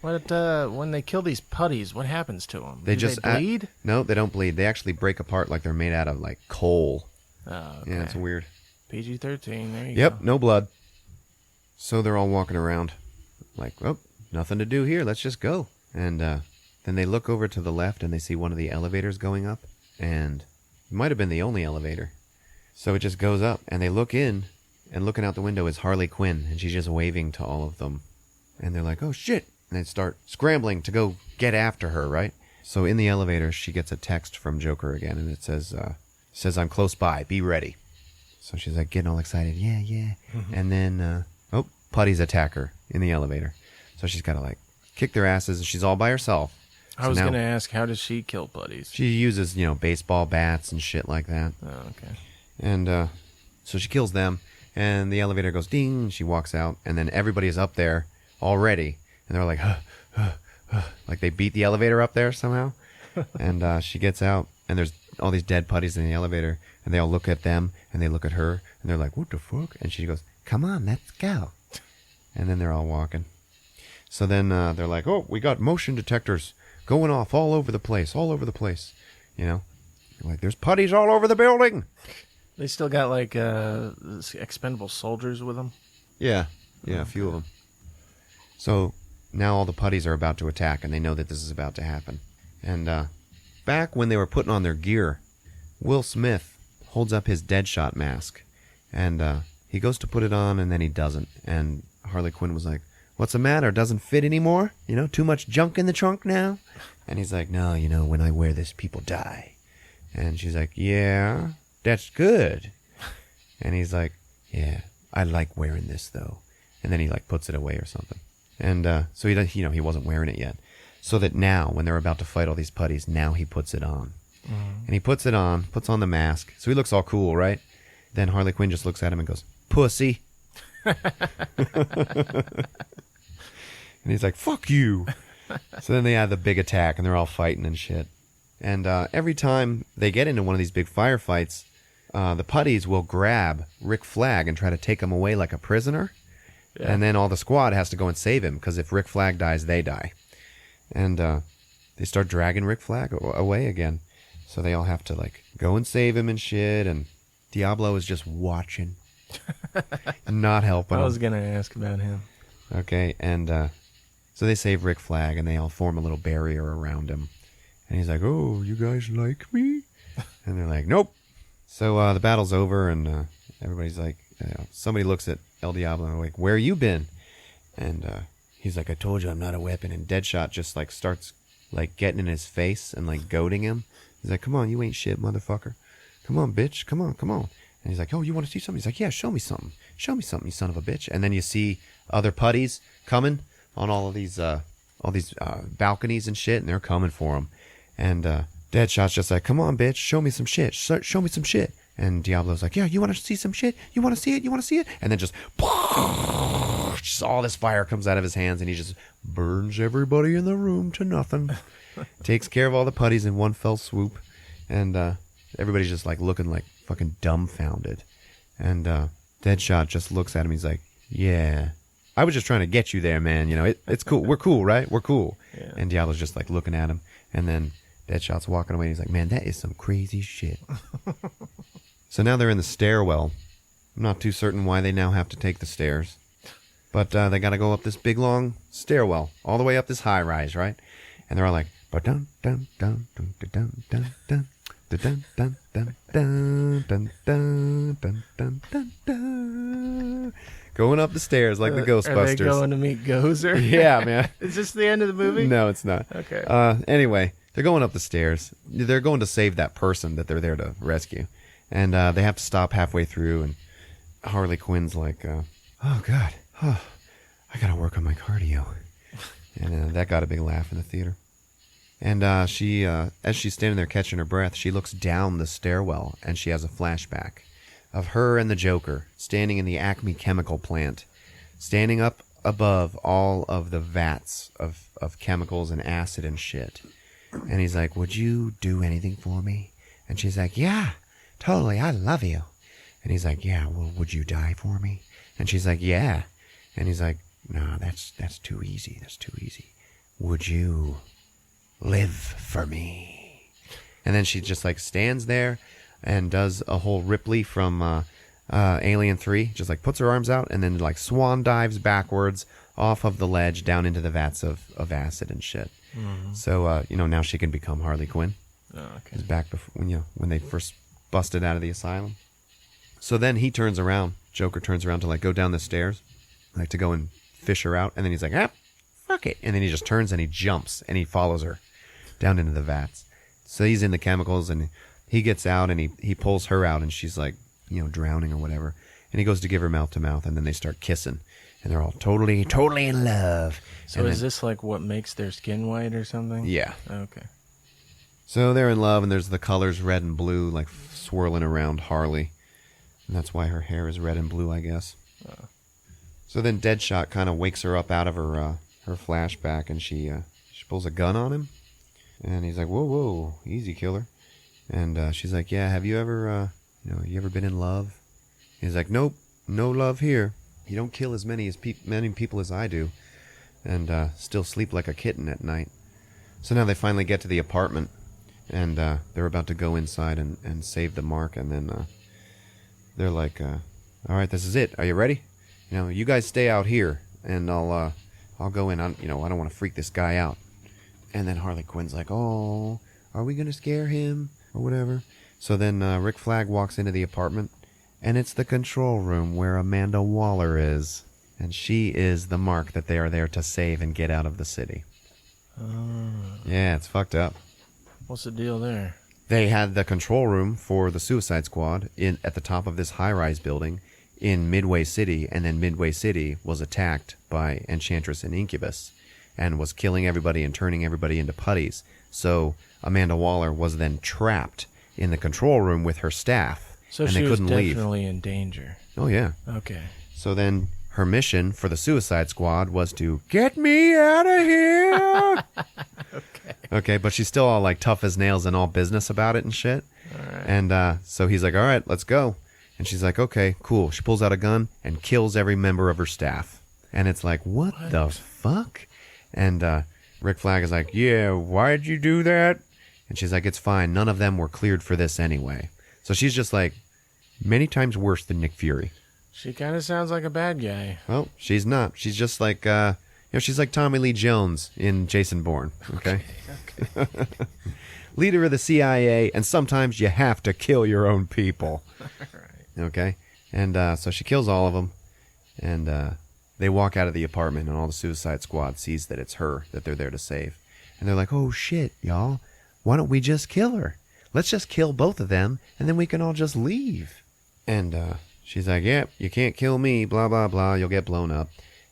What when they kill these putties, what happens to them? They Do just they bleed? No, they don't bleed. They actually break apart like they're made out of like coal. Oh, okay. Yeah, it's weird. PG-13. There you Yep, go. no blood. So they're all walking around like, oh, nothing to do here. Let's just go. And then they look over to the left and they see one of the elevators going up, and it might have been the only elevator. So it just goes up, and they look in, and looking out the window is Harley Quinn, and she's just waving to all of them. And they're like, oh, shit. And they start scrambling to go get after her, right? So in the elevator, she gets a text from Joker again, and it says, I'm close by. Be ready. So she's like getting all excited. Yeah, yeah. And then, putties attack her in the elevator. So she's got to like kick their asses, and she's all by herself. I was going to ask, how does she kill putties? She uses, you know, baseball bats and shit like that. Oh, okay. And so she kills them, and the elevator goes ding, and she walks out, and then everybody is up there already, and they're like, like they beat the elevator up there somehow. And she gets out, and there's all these dead putties in the elevator, and they all look at them, and they look at her, and they're like, what the fuck? And she goes, come on, let's go. And then they're all walking. So then they're like, oh, we got motion detectors going off all over the place, you know? Like, there's putties all over the building. They still got, like, expendable soldiers with them? Yeah, a few of them. So now all the putties are about to attack, and they know that this is about to happen. And back when they were putting on their gear, Will Smith holds up his Deadshot mask, and he goes to put it on, and then he doesn't. And Harley Quinn was like, "What's the matter? Doesn't fit anymore? Too much junk in the trunk now?" And he's like, "No, when I wear this, people die." And she's like, "Yeah, that's good." And he's like, "Yeah, I like wearing this though." And then he like puts it away or something. And so he wasn't wearing it yet. So that now, when they're about to fight all these putties, now he puts it on. And he puts it on, puts on the mask. So he looks all cool, right? Then Harley Quinn just looks at him and goes, "Pussy." And he's like, "Fuck you." So then they have the big attack, and they're all fighting and shit. And every time they get into one of these big firefights, the putties will grab Rick Flag and try to take him away like a prisoner. Yeah. And then all the squad has to go and save him, because if Rick Flag dies, they die. And they start dragging Rick Flag away again. So they all have to like go and save him and shit. And Diablo is just watching, not helping. I was going to ask about him. Okay, and so they save Rick Flag, and they all form a little barrier around him. And he's like, "Oh, you guys like me?" And they're like, "Nope." So the battle's over, and everybody's like, somebody looks at El Diablo and like, "Where you been?" And he's like, "I told you I'm not a weapon." And Deadshot just like starts like getting in his face and like goading him. He's like, "Come on, you ain't shit, motherfucker. Come on, bitch. Come on, come on." And he's like, "Oh, you want to see something?" He's like, "Yeah, show me something. Show me something, you son of a bitch." And then you see other putties coming on all these balconies and shit, and they're coming for him. And Deadshot's just like, "Come on, bitch, show me some shit. Show me some shit." And Diablo's like, "Yeah, you want to see some shit? You want to see it? You want to see it?" And then just all this fire comes out of his hands, and he just burns everybody in the room to nothing. Takes care of all the putties in one fell swoop. And everybody's just like looking like fucking dumbfounded. And Deadshot just looks at him. He's like, "Yeah, I was just trying to get you there, man. It's cool. We're cool, right? We're cool." Yeah. And Diablo's just like looking at him. And then Deadshot's walking away, and he's like, "Man, that is some crazy shit." So now they're in the stairwell. I'm not too certain why they now have to take the stairs. But they got to go up this big, long stairwell, all the way up this high rise, right? And they're all like, "Ba-dun, dun, dun, dun, dun, dun, dun, dun, dun, dun, dun, dun, dun, dun, dun, dun, dun." Going up the stairs like the Ghostbusters. Are they going to meet Gozer? Yeah, man. Is this the end of the movie? No, it's not. Okay. Anyway, they're going up the stairs. They're going to save that person that they're there to rescue. And they have to stop halfway through, and Harley Quinn's like, "Oh, God. Oh, I got to work on my cardio." And that got a big laugh in the theater. And she, as she's standing there catching her breath, she looks down the stairwell, and she has a flashback of her and the Joker standing in the Acme chemical plant, standing up above all of the vats of chemicals and acid and shit. And he's like, "Would you do anything for me?" And she's like, "Yeah, totally. I love you." And he's like, "Yeah, well, would you die for me?" And she's like, "Yeah." And he's like, "No, that's too easy. That's too easy. Would you live for me?" And then she just like stands there and does a whole Ripley from Alien 3, just like puts her arms out and then like swan dives backwards off of the ledge down into the vats of acid and shit. Mm-hmm. So now she can become Harley Quinn. Oh, okay. It's back before when they first busted out of the asylum. So then he turns around, Joker turns around to like go down the stairs, like to go and fish her out, and then he's like, "Ah, fuck it," and then he just turns and he jumps and he follows her down into the vats. So he's in the chemicals, and he gets out and he pulls her out, and she's like, drowning or whatever. And he goes to give her mouth to mouth, and then they start kissing, and they're all totally in love. So is this like what makes their skin white or something? Yeah. Okay. So they're in love, and there's the colors red and blue like swirling around Harley, and that's why her hair is red and blue, I guess. So then Deadshot kind of wakes her up out of her flashback, and she pulls a gun on him, and he's like, "Whoa, easy, killer." And she's like, "Yeah, have you ever been in love?" He's like, "Nope, no love here. You don't kill as many people as I do, and still sleep like a kitten at night." So now they finally get to the apartment, and they're about to go inside and save the mark, and then they're like, "All right, this is it. Are you ready? You guys stay out here, and I'll go in. I don't want to freak this guy out." And then Harley Quinn's like, "Oh, are we gonna scare him or whatever?" So then Rick Flag walks into the apartment, And it's the control room where Amanda Waller is. And she is the mark that they are there to save and get out of the city. Yeah, it's fucked up. What's the deal there? They had the control room for the Suicide Squad at the top of this high-rise building in Midway City, and then Midway City was attacked by Enchantress and Incubus and was killing everybody and turning everybody into putties. So Amanda Waller was then trapped in the control room with her staff, So and she they was couldn't leave. definitely in danger. Oh, yeah. Okay. So then her mission for the Suicide Squad was to get me out of here. Okay, but she's still all like tough as nails and all business about it and shit. All right. And so he's like, all right, let's go. And she's like, okay, cool. She pulls out a gun and kills every member of her staff. And it's like, what? The fuck? And Rick Flag is like, yeah, why'd you do that? And she's like, it's fine. None of them were cleared for this anyway. So she's just like many times worse than Nick Fury. She kind of sounds like a bad guy. Well, she's not. She's just like, she's like Tommy Lee Jones in Jason Bourne. Okay. Leader of the CIA, and sometimes you have to kill your own people. Okay. And so she kills all of them, and they walk out of the apartment, and all the Suicide Squad sees that it's her that they're there to save. And they're like, oh shit, y'all. Why don't we just kill her? Let's just kill both of them, and then we can all just leave. And she's like, yeah, you can't kill me, blah, blah, blah. You'll get blown up.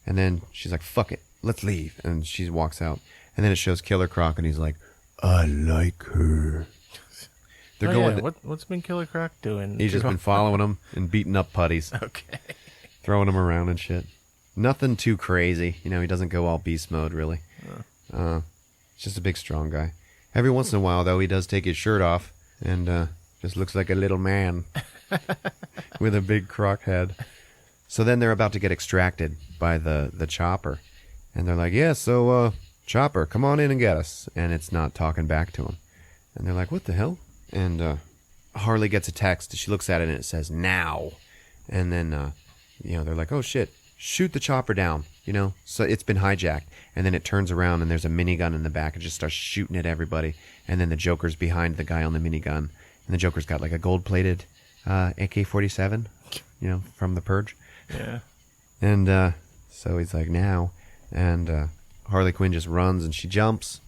And then she's like, fuck it. Let's leave. And she walks out. And then it shows Killer Croc, and he's like, I like her. They're going. Yeah. What's been Killer Croc doing? He's just been following them and beating up putties. Okay. Throwing them around and shit. Nothing too crazy. You know, he doesn't go all beast mode, really. He's just a big, strong guy. Every once in a while, though, he does take his shirt off and just looks like a little man with a big croc head. So then they're about to get extracted by the chopper. And they're like, yeah, so, Chopper, come on in and get us. And it's not talking back to him. And they're like, what the hell? And Harley gets a text. She looks at it and it says, now. And then, they're like, oh, shit. Shoot the chopper down, So it's been hijacked. And then it turns around and there's a minigun in the back and just starts shooting at everybody. And then the Joker's behind the guy on the minigun. And the Joker's got like a gold-plated AK-47, from The Purge. Yeah. And so he's like, now. And Harley Quinn just runs and she jumps.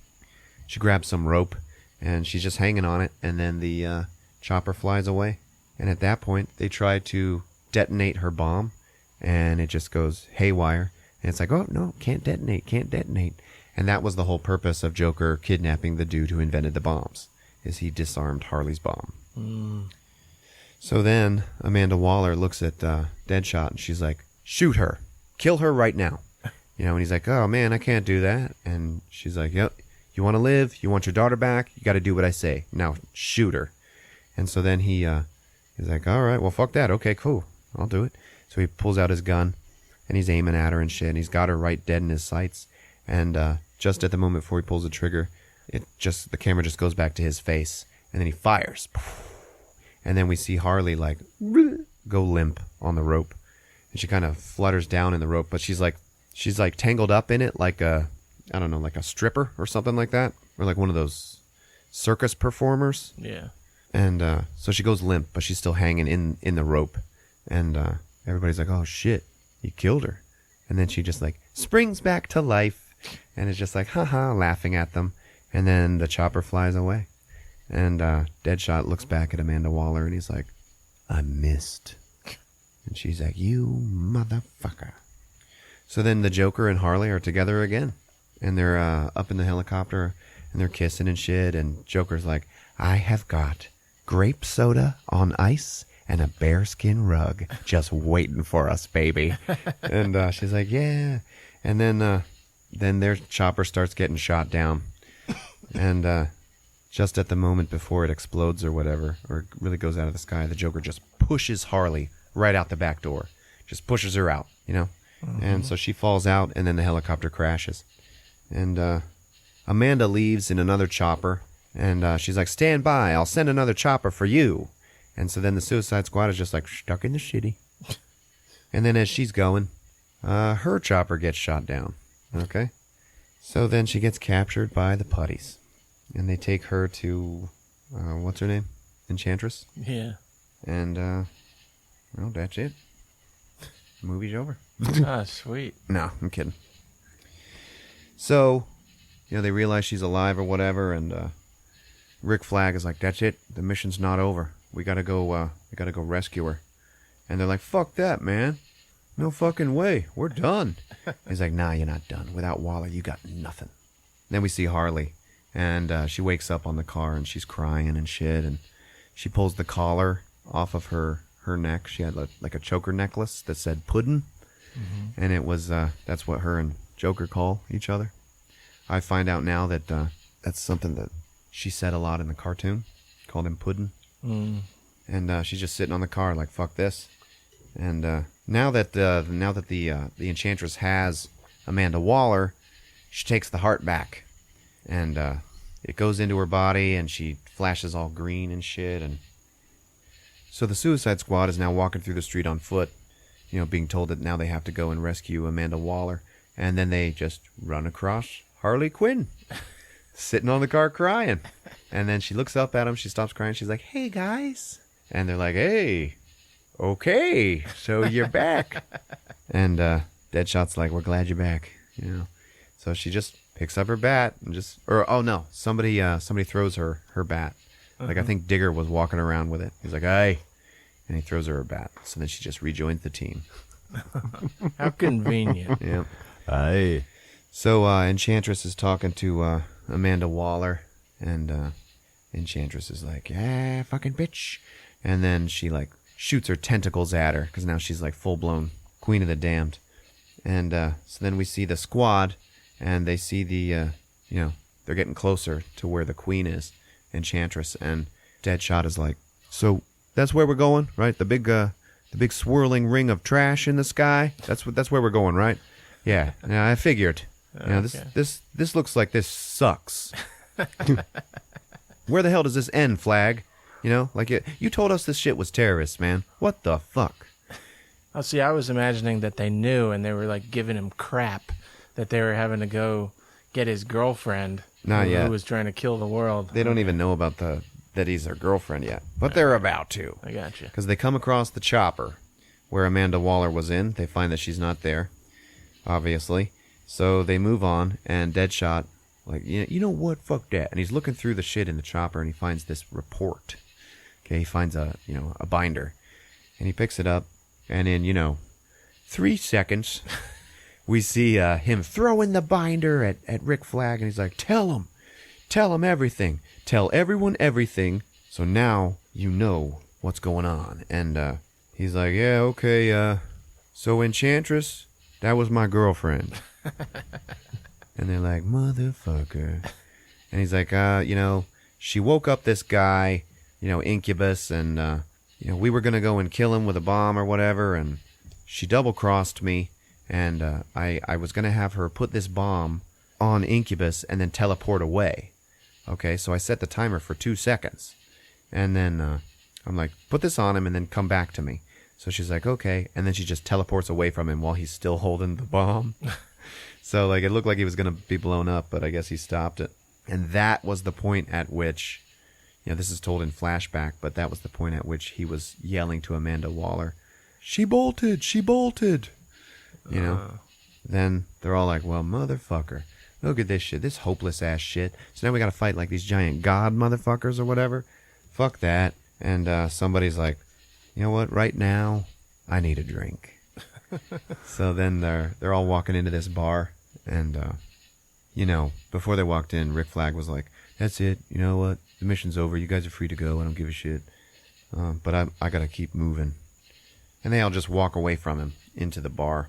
She grabs some rope and she's just hanging on it. And then the chopper flies away. And at that point, they try to detonate her bomb. And it just goes haywire. And it's like, oh, no, can't detonate. And that was the whole purpose of Joker kidnapping the dude who invented the bombs, is he disarmed Harley's bomb. So then Amanda Waller looks at Deadshot and she's like, shoot her. Kill her right now. And he's like, oh, man, I can't do that. And she's like, yep, you want to live? You want your daughter back? You got to do what I say. Now shoot her. And so then he's like, all right, well, fuck that. Okay, cool. I'll do it. So he pulls out his gun and he's aiming at her and shit. And he's got her right dead in his sights. And just at the moment before he pulls the trigger, the camera just goes back to his face. And then he fires. And then we see Harley like go limp on the rope. And she kind of flutters down in the rope, but she's like tangled up in it like a stripper or something like that. Or like one of those circus performers. Yeah. And so she goes limp, but she's still hanging in the rope. And everybody's like, oh shit, he killed her. And then she just like springs back to life and is just like, haha, laughing at them. And then the chopper flies away. And Deadshot looks back at Amanda Waller and he's like, I missed. And she's like, you motherfucker. So then the Joker and Harley are together again. And they're up in the helicopter and they're kissing and shit. And Joker's like, I have got grape soda on ice and a bearskin rug just waiting for us, baby. And she's like, yeah. And then their chopper starts getting shot down. And just at the moment before it explodes or whatever, or it really goes out of the sky, the Joker just pushes Harley right out the back door. Just pushes her out, Mm-hmm. And so she falls out, and then the helicopter crashes. And Amanda leaves in another chopper, and she's like, stand by, I'll send another chopper for you. And so then the Suicide Squad is just like stuck in the shitty. And then as she's going, her chopper gets shot down. Okay? So then she gets captured by the putties. And they take her to, what's her name? Enchantress? Yeah. And well, that's it. Movie's over. Ah, sweet. No, I'm kidding. So, they realize she's alive or whatever, and Rick Flag is like, that's it. The mission's not over. We gotta go rescue her. And they're like, fuck that, man. No fucking way. We're done. He's like, nah, you're not done. Without Waller, you got nothing. Then we see Harley, and she wakes up on the car, and she's crying and shit, and she pulls the collar off of her neck. She had like a choker necklace that said Puddin', and it was, that's what her and Joker call each other. I find out now that that's something that she said a lot in the cartoon, called him Puddin'. And she's just sitting on the car like, fuck this. And now that the Enchantress has Amanda Waller, she takes the heart back, and it goes into her body, and she flashes all green and shit. And so the Suicide Squad is now walking through the street on foot, being told that now they have to go and rescue Amanda Waller, and then they just run across Harley Quinn, sitting on the car crying. And then she looks up at him, she stops crying, she's like, hey guys. And they're like, hey, okay, so you're back. And Deadshot's like, we're glad you're back, So she just picks up her bat and somebody throws her bat. Like, I think Digger was walking around with it. He's like, hey, and he throws her bat. So then she just rejoins the team. How convenient. Yeah. Aye. So Enchantress is talking to Amanda Waller, and Enchantress is like, yeah, fucking bitch. And then she like shoots her tentacles at her, because now she's like full-blown Queen of the Damned. And so then we see the squad, and they see the, they're getting closer to where the Queen is, Enchantress. And Deadshot is like, so that's where we're going, right? The big swirling ring of trash in the sky. That's where we're going, right? Yeah, I figured. This looks like this sucks. Where the hell does this end, Flag? You told us this shit was terrorists, man. What the fuck? Oh, see, I was imagining that they knew, and they were like giving him crap that they were having to go get his girlfriend, who was trying to kill the world. They don't even know about that he's their girlfriend yet, but they're about to. I gotcha. Because they come across the chopper where Amanda Waller was in. They find that she's not there, obviously. So they move on, and Deadshot, like, you know what? Fuck that. And he's looking through the shit in the chopper, and he finds this report. Okay, he finds a binder, and he picks it up, and in 3 seconds, we see him throwing the binder at Rick Flag, and he's like, tell him everything, tell everyone everything, so now you know what's going on. And he's like, yeah, okay, so Enchantress, that was my girlfriend. And they're like, motherfucker. And he's like, she woke up this guy, Incubus, and we were gonna go and kill him with a bomb or whatever, and she double-crossed me, and I was gonna have her put this bomb on Incubus and then teleport away. Okay, so I set the timer for 2 seconds, and then I'm like, put this on him and then come back to me. So she's like, okay, and then she just teleports away from him while he's still holding the bomb. So like, it looked like he was gonna be blown up, but I guess he stopped it. And that was the point at which, this is told in flashback, but that was the point at which he was yelling to Amanda Waller, she bolted, she bolted. Then they're all like, well, motherfucker, look at this shit, this hopeless ass shit. So now we gotta fight like these giant god motherfuckers or whatever. Fuck that. And somebody's like, you know what, right now, I need a drink. So then they're all walking into this bar, and before they walked in, Rick Flag was like, that's it, you know what, the mission's over, you guys are free to go, I don't give a shit, but I gotta keep moving. And they all just walk away from him into the bar.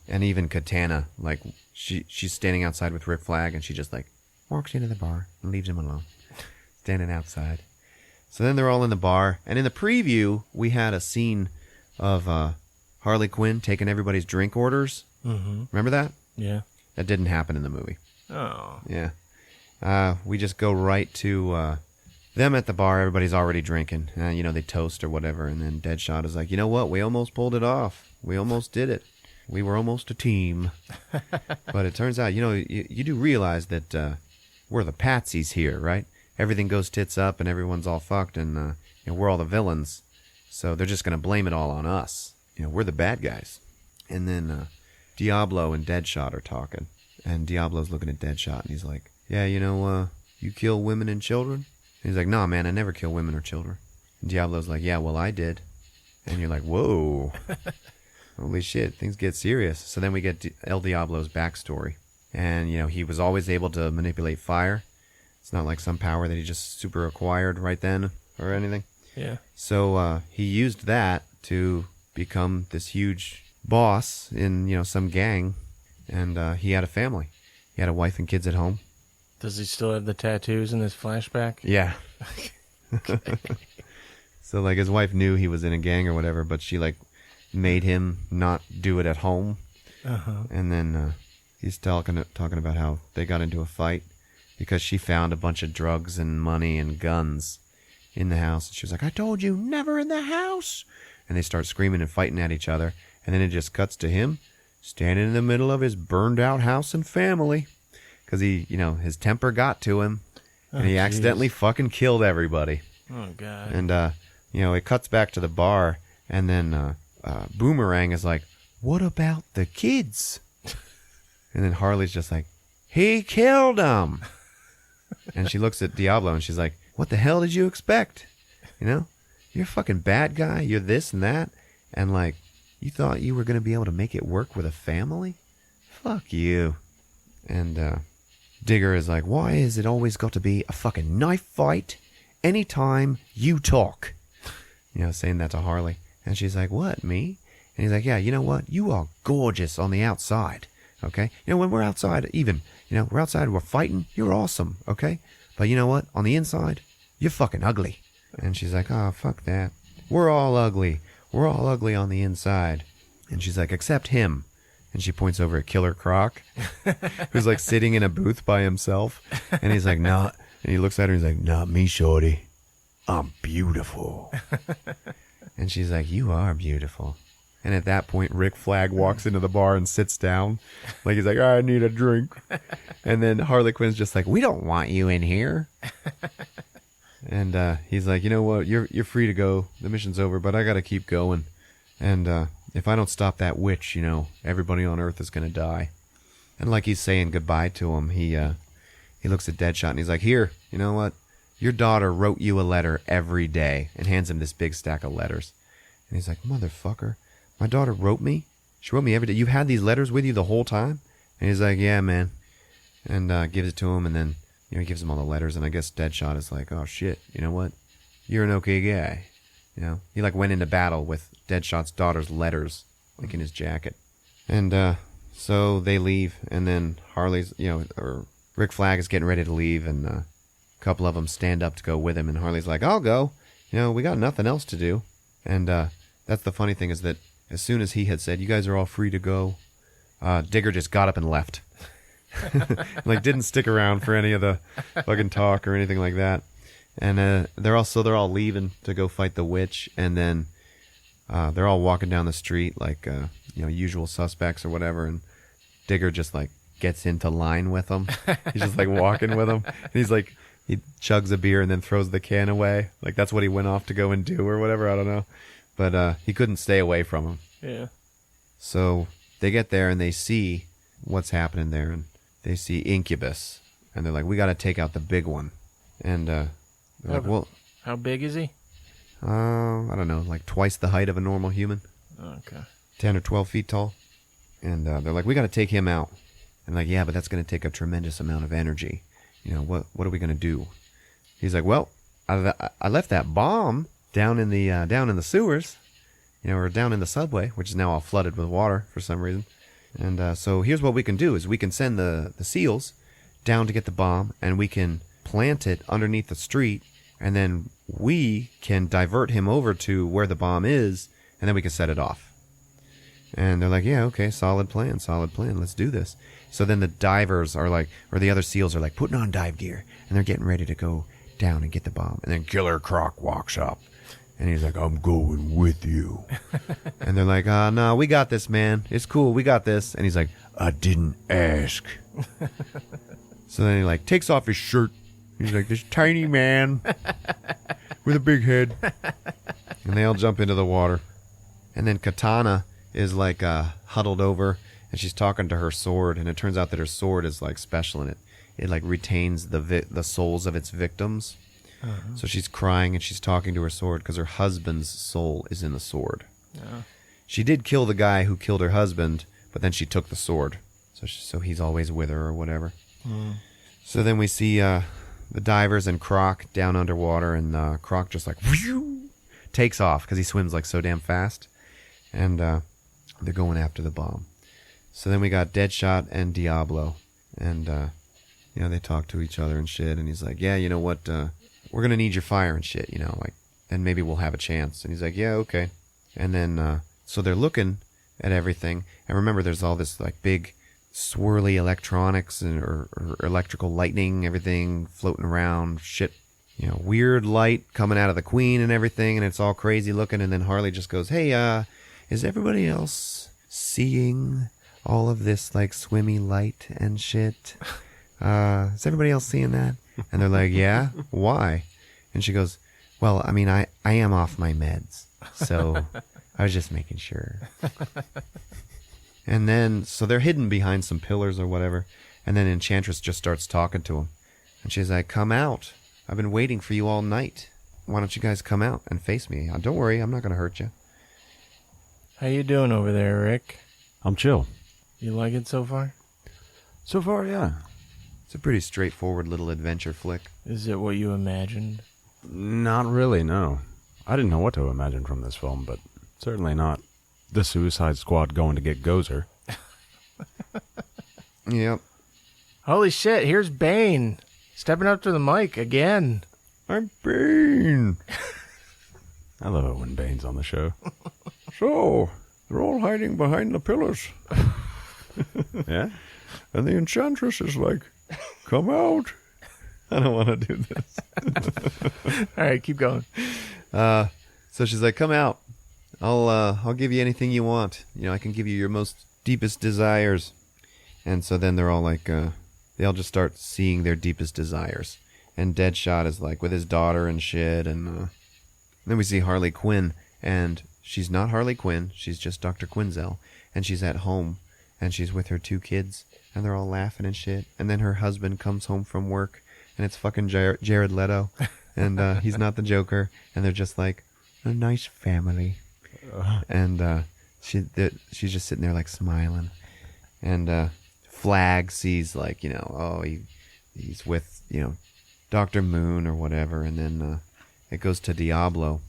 And even Katana, like, she's standing outside with Rick Flag, and she just like walks into the bar and leaves him alone, standing outside. So then they're all in the bar, and in the preview we had a scene of Harley Quinn taking everybody's drink orders. Mm-hmm. Remember that? Yeah. That didn't happen in the movie. Oh. Yeah. We just go right to them at the bar. Everybody's already drinking. They toast or whatever. And then Deadshot is like, you know what? We almost pulled it off. We almost did it. We were almost a team. But it turns out, you do realize that we're the patsies here, right? Everything goes tits up and everyone's all fucked, and we're all the villains. So they're just going to blame it all on us. We're the bad guys. And then Diablo and Deadshot are talking. And Diablo's looking at Deadshot, and he's like, yeah, you kill women and children? And he's like, nah, man, I never kill women or children. And Diablo's like, yeah, well, I did. And you're like, whoa. Holy shit, things get serious. So then we get El Diablo's backstory. And, he was always able to manipulate fire. It's not like some power that he just super acquired right then or anything. Yeah. So he used that to become this huge boss in, some gang. And he had a family. He had a wife and kids at home. Does he still have the tattoos in his flashback? Yeah. So, like, his wife knew he was in a gang or whatever, but she, like, made him not do it at home. Uh-huh. And then he's talking about how they got into a fight because she found a bunch of drugs and money and guns in the house. She was like, I told you, never in the house. And they start screaming and fighting at each other. And then it just cuts to him standing in the middle of his burned out house and family because he, his temper got to him and he accidentally fucking killed everybody. Oh, God. And, it cuts back to the bar and then Boomerang is like, what about the kids? And then Harley's just like, he killed them. And she looks at Diablo and she's like, what the hell did you expect? You're a fucking bad guy. You're this and that. And, like, you thought you were going to be able to make it work with a family? Fuck you. And Digger is like, why has it always got to be a fucking knife fight anytime you talk? Saying that to Harley. And she's like, what, me? And he's like, yeah, you know what? You are gorgeous on the outside, okay? When we're outside, even, we're outside, we're fighting, you're awesome, okay? But you know what? On the inside, you're fucking ugly. And she's like, oh, fuck that. We're all ugly. We're all ugly on the inside. And she's like, except him. And she points over at Killer Croc, who's like sitting in a booth by himself. And he's like, nah. And he looks at her and he's like, not me, shorty. I'm beautiful. And she's like, you are beautiful. And at that point, Rick Flag walks into the bar and sits down. Like, he's like, I need a drink. And then Harley Quinn's just like, we don't want you in here. And he's like, you know what? You're free to go. The mission's over, but I got to keep going. And if I don't stop that witch, everybody on Earth is going to die. And like he's saying goodbye to him, he looks at Deadshot and he's like, here, you know what? Your daughter wrote you a letter every day, and hands him this big stack of letters. And he's like, motherfucker, my daughter wrote me? She wrote me every day. You've had these letters with you the whole time? And he's like, yeah, man. And gives it to him, and then he gives him all the letters, and I guess Deadshot is like, oh, shit, you know what? You're an okay guy. He like went into battle with Deadshot's daughter's letters, like in his jacket. And so they leave, and then Harley's, or Rick Flag is getting ready to leave, and a couple of them stand up to go with him, and Harley's like, I'll go. We got nothing else to do. And that's the funny thing is that as soon as he had said, you guys are all free to go, Digger just got up and left. Like, didn't stick around for any of the fucking talk or anything like that. And they're all leaving to go fight the witch, and then they're all walking down the street like usual suspects or whatever, and Digger just like gets into line with them. He's just like walking with them, and he's like, he chugs a beer and then throws the can away. Like, that's what he went off to go and do or whatever, I don't know. But he couldn't stay away from him. Yeah. So they get there and they see what's happening there, and they see Incubus, and they're like, we got to take out the big one. And they're like, well, how big is he? I don't know, like twice the height of a normal human. Okay. 10 or 12 feet tall. And they're like, we got to take him out. And like, yeah, but that's going to take a tremendous amount of energy. What are we going to do? He's like, well, I left that bomb down in the sewers, or down in the subway, which is now all flooded with water for some reason. And so here's what we can do is we can send the SEALs down to get the bomb, and we can plant it underneath the street, and then we can divert him over to where the bomb is, and then we can set it off. And they're like, yeah, okay, solid plan, let's do this. So then the divers are like, or the other SEALs are like putting on dive gear, and they're getting ready to go down and get the bomb. And then Killer Croc walks up, and he's like, I'm going with you. And they're like, no, we got this, man. It's cool, we got this. And he's like, I didn't ask. So then he like takes off his shirt. He's like this tiny man with a big head. And they all jump into the water. And then Katana is like huddled over, and she's talking to her sword, and it turns out that her sword is like special in it. It like retains the souls of its victims. Uh-huh. So she's crying and she's talking to her sword because her husband's soul is in the sword. Yeah. She did kill the guy who killed her husband, but then she took the sword. So he's always with her or whatever. Mm. So then we see the divers and Croc down underwater, and Croc just like whew, takes off because he swims like so damn fast. And they're going after the bomb. So then we got Deadshot and Diablo. And, they talk to each other and shit. And he's like, yeah, you know what? We're going to need your fire and shit, like, then maybe we'll have a chance. And he's like, yeah, okay. And then, so they're looking at everything. And remember, there's all this, like, big swirly electronics or electrical lightning, everything floating around, shit. Weird light coming out of the queen and everything. And it's all crazy looking. And then Harley just goes, hey, is everybody else seeing all of this, like, swimmy light and shit? Is everybody else seeing that? And they're like, yeah? Why? And she goes, well, I mean, I am off my meds, so I was just making sure. And then, so they're hidden behind some pillars or whatever, and then Enchantress just starts talking to them. And she's like, come out. I've been waiting for you all night. Why don't you guys come out and face me? Don't worry, I'm not going to hurt you. How you doing over there, Rick? I'm chill. You like it so far? So far, yeah. It's a pretty straightforward little adventure flick. Is it what you imagined? Not really, no. I didn't know what to imagine from this film, but certainly not the Suicide Squad going to get Gozer. Yep. Holy shit, here's Bane. Stepping up to the mic again. I'm Bane. I love it when Bane's on the show. So, they're all hiding behind the pillars. Yeah? And the Enchantress is like, come out. I don't want to do this. All right, keep going. So she's like, come out. I'll give you anything you want. I can give you your most deepest desires. And so then they're all like, they all just start seeing their deepest desires. And Deadshot is like with his daughter and shit. And then we see Harley Quinn, and she's not Harley Quinn. She's just Dr. Quinzel. And she's at home, and she's with her 2 kids, and they're all laughing and shit. And then her husband comes home from work, and it's fucking Jared Leto. And he's not the Joker. And they're just like, a nice family. And she's just sitting there like smiling. And Flag sees like, he's with, Dr. Moon or whatever. And then it goes to Diablo.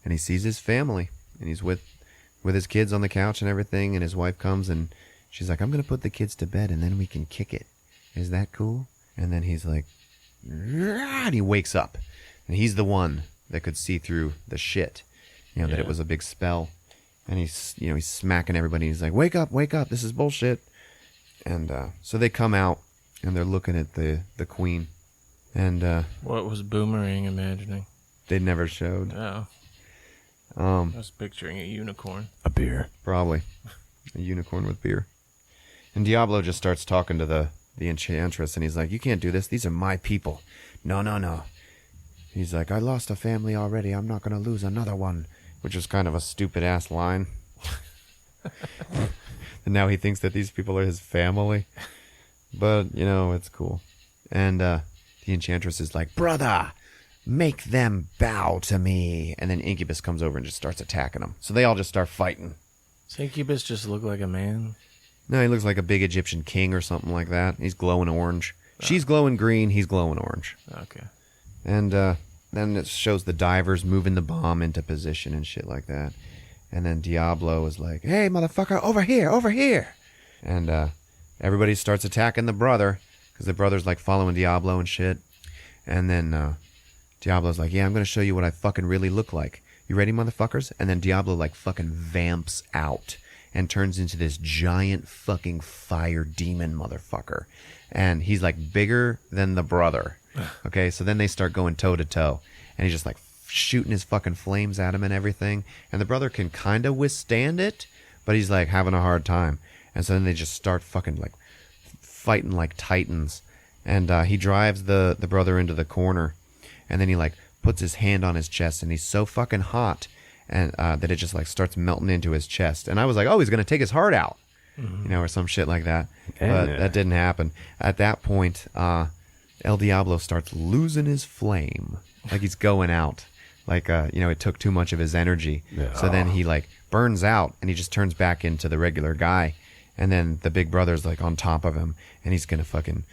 And he sees his family. And he's with his kids on the couch and everything. And his wife comes and she's like, I'm going to put the kids to bed and then we can kick it. Is that cool? And then he's like, and he wakes up. And he's the one that could see through the shit. That it was a big spell. And he's smacking everybody. He's like, wake up, this is bullshit. And so they come out and they're looking at the queen. And what was Boomerang imagining? They never showed. Oh. I was picturing a unicorn. A beer. Probably. A unicorn with beer. And Diablo just starts talking to the Enchantress, and he's like, you can't do this. These are my people. No. He's like, I lost a family already. I'm not going to lose another one. Which is kind of a stupid-ass line. And now he thinks that these people are his family. But, it's cool. And the Enchantress is like, brother, make them bow to me. And then Incubus comes over and just starts attacking them. So they all just start fighting. Does Incubus just look like a man? No, he looks like a big Egyptian king or something like that. He's glowing orange. Oh. She's glowing green. He's glowing orange. Okay. And then it shows the divers moving the bomb into position and shit like that. And then Diablo is like, hey, motherfucker, over here. And everybody starts attacking the brother because the brother's like following Diablo and shit. And then Diablo's like, yeah, I'm going to show you what I fucking really look like. You ready, motherfuckers? And then Diablo like fucking vamps out and turns into this giant fucking fire demon motherfucker. And he's like bigger than the brother. Okay, so then they start going toe to toe. And he's just like shooting his fucking flames at him and everything. And the brother can kind of withstand it, but he's like having a hard time. And so then they just start fucking like fighting like titans. And he drives the brother into the corner. And then he like puts his hand on his chest, and he's so fucking hot and that it just like starts melting into his chest. And I was like, oh, he's going to take his heart out, or some shit like that. But that didn't happen. At that point, El Diablo starts losing his flame, like he's going out. Like, it took too much of his energy. Yeah. So then he like burns out and he just turns back into the regular guy. And then the big brother's like on top of him and he's going to fucking,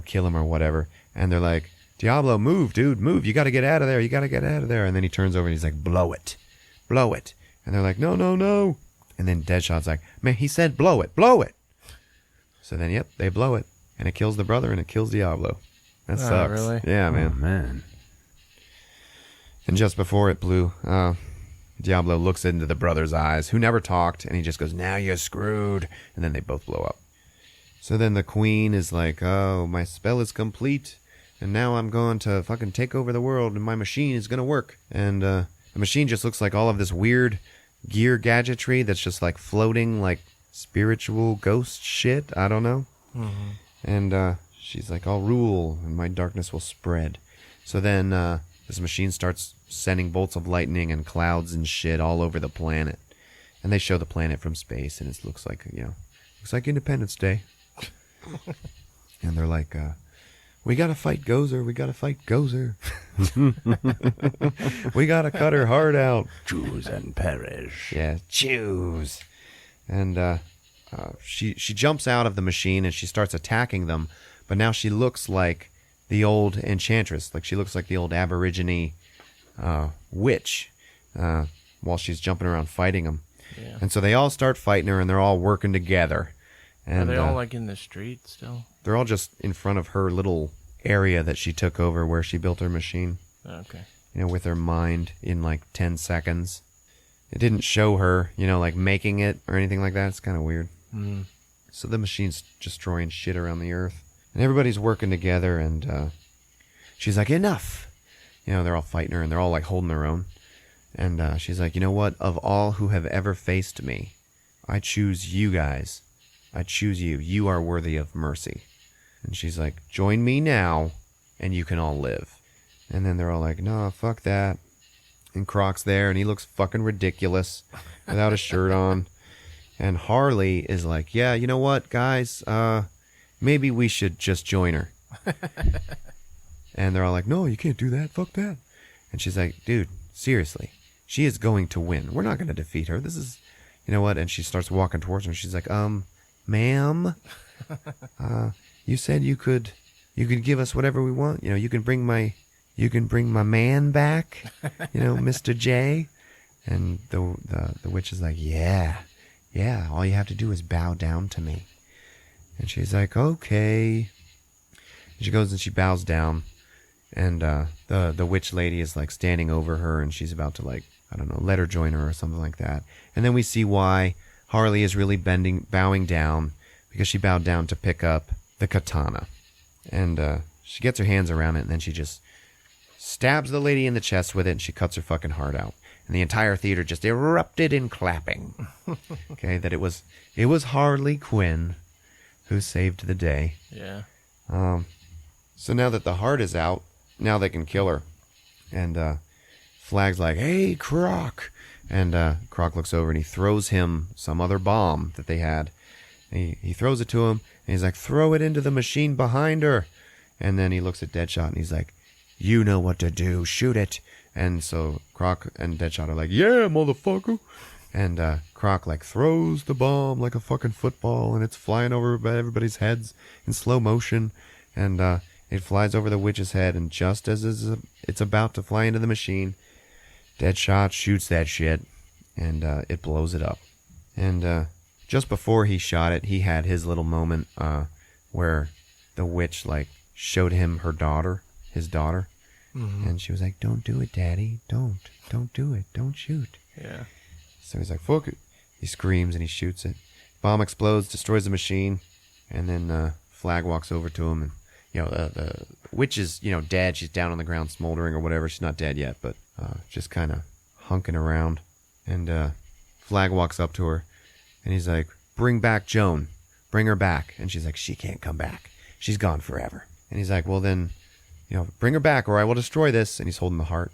kill him or whatever. And they're like, Diablo, move, dude, move. You got to get out of there. You got to get out of there. And then he turns over and he's like, blow it. Blow it. And they're like, no, no, no. And then Deadshot's like, man, he said blow it. Blow it. So then, yep, they blow it. And it kills the brother and it kills Diablo. That sucks. Really? Yeah, man. Oh, man. And just before it blew, Diablo looks into the brother's eyes, who never talked, and he just goes, now you're screwed. And then they both blow up. So then the queen is like, oh, my spell is complete, and now I'm going to fucking take over the world, and my machine is going to work. And the machine just looks like all of this weird gear gadgetry that's just like floating like spiritual ghost shit. I don't know. Mm-hmm. And she's like, I'll rule, and my darkness will spread. So then this machine starts sending bolts of lightning and clouds and shit all over the planet. And they show the planet from space, and it looks like, looks like Independence Day. And they're like, we gotta fight Gozer, we gotta fight Gozer. We gotta cut her heart out. Choose and perish. Yeah, choose. And she jumps out of the machine and she starts attacking them, but now she looks like the old enchantress, like she looks like the old aborigine witch while she's jumping around fighting them. Yeah. And so they all start fighting her and they're all working together. And are they all like in the street still? They're all just in front of her little area that she took over where she built her machine. Okay. With her mind in like 10 seconds. It didn't show her, like making it or anything like that. It's kind of weird. Mm. So the machine's destroying shit around the earth. And everybody's working together and she's like, enough. They're all fighting her and they're all like holding their own. And she's like, you know what? Of all who have ever faced me, I choose you guys. I choose you. You are worthy of mercy. And she's like, join me now, and you can all live. And then they're all like, no, fuck that. And Croc's there, and he looks fucking ridiculous without a shirt on. And Harley is like, yeah, you know what, guys? Maybe we should just join her. And they're all like, no, you can't do that. Fuck that. And she's like, dude, seriously. She is going to win. We're not going to defeat her. This is, you know what? And she starts walking towards her, and she's like, ma'am, you said you could give us whatever we want. You can bring my man back, Mr. J. And the witch is like, yeah, all you have to do is bow down to me. And she's like, okay. And she goes and she bows down, and the witch lady is like standing over her, and she's about to like, I don't know, let her join her or something like that. And then we see why Harley is really bowing down, because she bowed down to pick up the katana. And she gets her hands around it, and then she just stabs the lady in the chest with it, and she cuts her fucking heart out. And the entire theater just erupted in clapping. Okay, that it was Harley Quinn who saved the day. Yeah. So now that the heart is out, now they can kill her. And Flag's like, hey, Croc. And Croc looks over and he throws him some other bomb that they had. And he throws it to him, and he's like, throw it into the machine behind her. And then he looks at Deadshot, and he's like, you know what to do, shoot it. And so Croc and Deadshot are like, yeah, motherfucker. And Croc like throws the bomb like a fucking football, and it's flying over everybody's heads in slow motion. And it flies over the witch's head, and just as it's about to fly into the machine, Deadshot shoots that shit, and it blows it up. And just before he shot it, he had his little moment where the witch like showed him his daughter. Mm-hmm. And she was like, don't do it, Daddy. Don't do it. Don't shoot. Yeah. So he's like, fuck it. He screams and he shoots it. Bomb explodes, destroys the machine. And then Flag walks over to him. And, the witch is, dead. She's down on the ground smoldering or whatever. She's not dead yet, but just kind of hunking around. And Flag walks up to her. And he's like, bring back Joan. Bring her back. And she's like, she can't come back. She's gone forever. And he's like, well then, bring her back or I will destroy this. And he's holding the heart.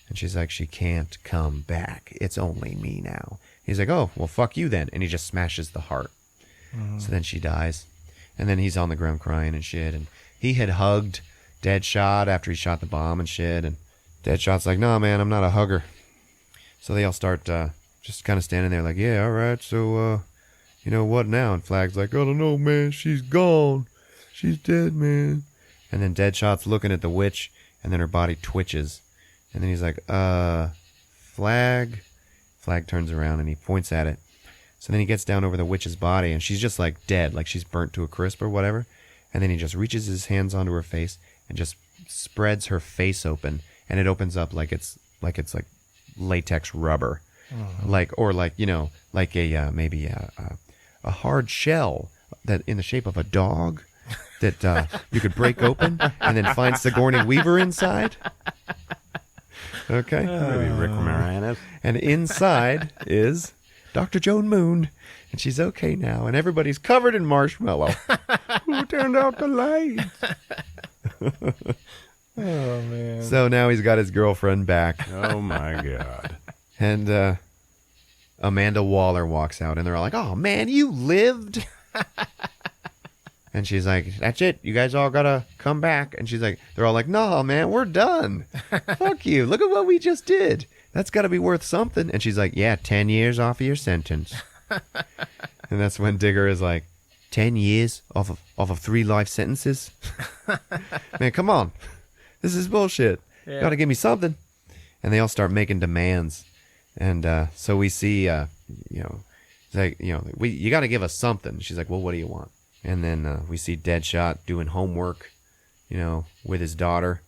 And she's like, she can't come back. It's only me now. He's like, oh, well, fuck you then. And he just smashes the heart. So then she dies. And then he's on the ground crying and shit. And he had hugged Deadshot after he shot the bomb and shit. And Deadshot's like, no, man, I'm not a hugger. So they all start just kind of standing there like, yeah, all right, so, what now? And Flag's like, I don't know, man, she's gone. She's dead, man. And then Deadshot's looking at the witch, and then her body twitches. And then he's like, Flag. Flag turns around, and he points at it. So then he gets down over the witch's body, and she's just like dead, like she's burnt to a crisp or whatever. And then he just reaches his hands onto her face and just spreads her face open, and it opens up like it's latex rubber, like a maybe a hard shell that in the shape of a dog that you could break open and then find Sigourney Weaver inside. Okay, Maybe Rick Moranis. and inside is Dr. Joan Moon, and she's okay now, and everybody's covered in marshmallow. Who turned out the lights? Oh, man. So now he's got his girlfriend back, Oh my God. and Amanda Waller walks out, and they're all like, oh, man, you lived? And she's like, that's it. You guys all gotta come back. And she's like, they're all like, no, man, we're done. Fuck you. Look at what we just did. That's gotta be worth something. And she's like, yeah, 10 years off of your sentence. And that's when Digger is like, 10 years off of 3 life sentences? Man, come on. This is bullshit. Yeah. Gotta give me something. And they all start making demands. And so we see, it's like, you gotta give us something. She's like, well, what do you want? And then we see Deadshot doing homework, with his daughter.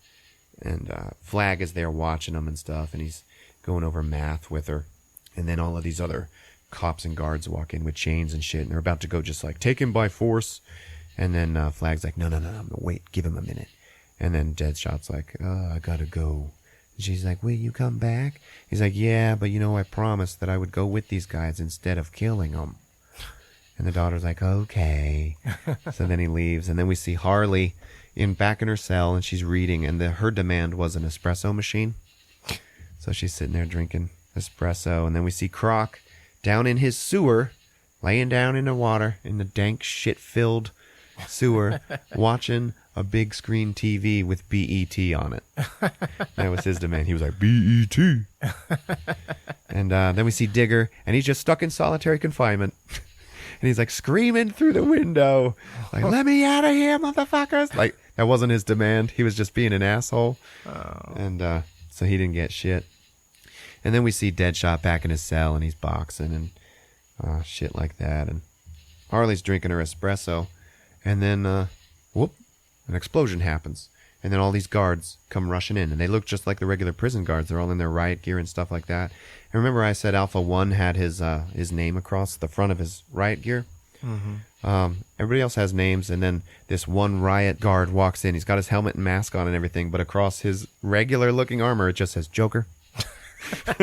And Flag is there watching him and stuff. And he's going over math with her. And then all of these other cops and guards walk in with chains and shit. And they're about to go just like, take him by force. And then Flag's like, no, wait, give him a minute. And then Deadshot's like, I gotta go. And she's like, will you come back? He's like, yeah, but I promised that I would go with these guys instead of killing them. And the daughter's like, okay. So then he leaves. And then we see Harley back in her cell, and she's reading. And her demand was an espresso machine. So she's sitting there drinking espresso. And then we see Croc down in his sewer, laying down in the water, in the dank, shit-filled sewer, watching a big screen TV with BET on it. That was his demand. He was like, BET. And then we see Digger, and he's just stuck in solitary confinement. And he's like screaming through the window, like, let me out of here, motherfuckers. Like, that wasn't his demand. He was just being an asshole. Oh. And so he didn't get shit. And then we see Deadshot back in his cell, and he's boxing and shit like that. And Harley's drinking her espresso. And then, an explosion happens. And then all these guards come rushing in. And they look just like the regular prison guards. They're all in their riot gear and stuff like that. And remember I said Alpha 1 had his name across the front of his riot gear? Mm-hmm. Everybody else has names. And then this one riot guard walks in. He's got his helmet and mask on and everything. But across his regular-looking armor, it just says Joker. So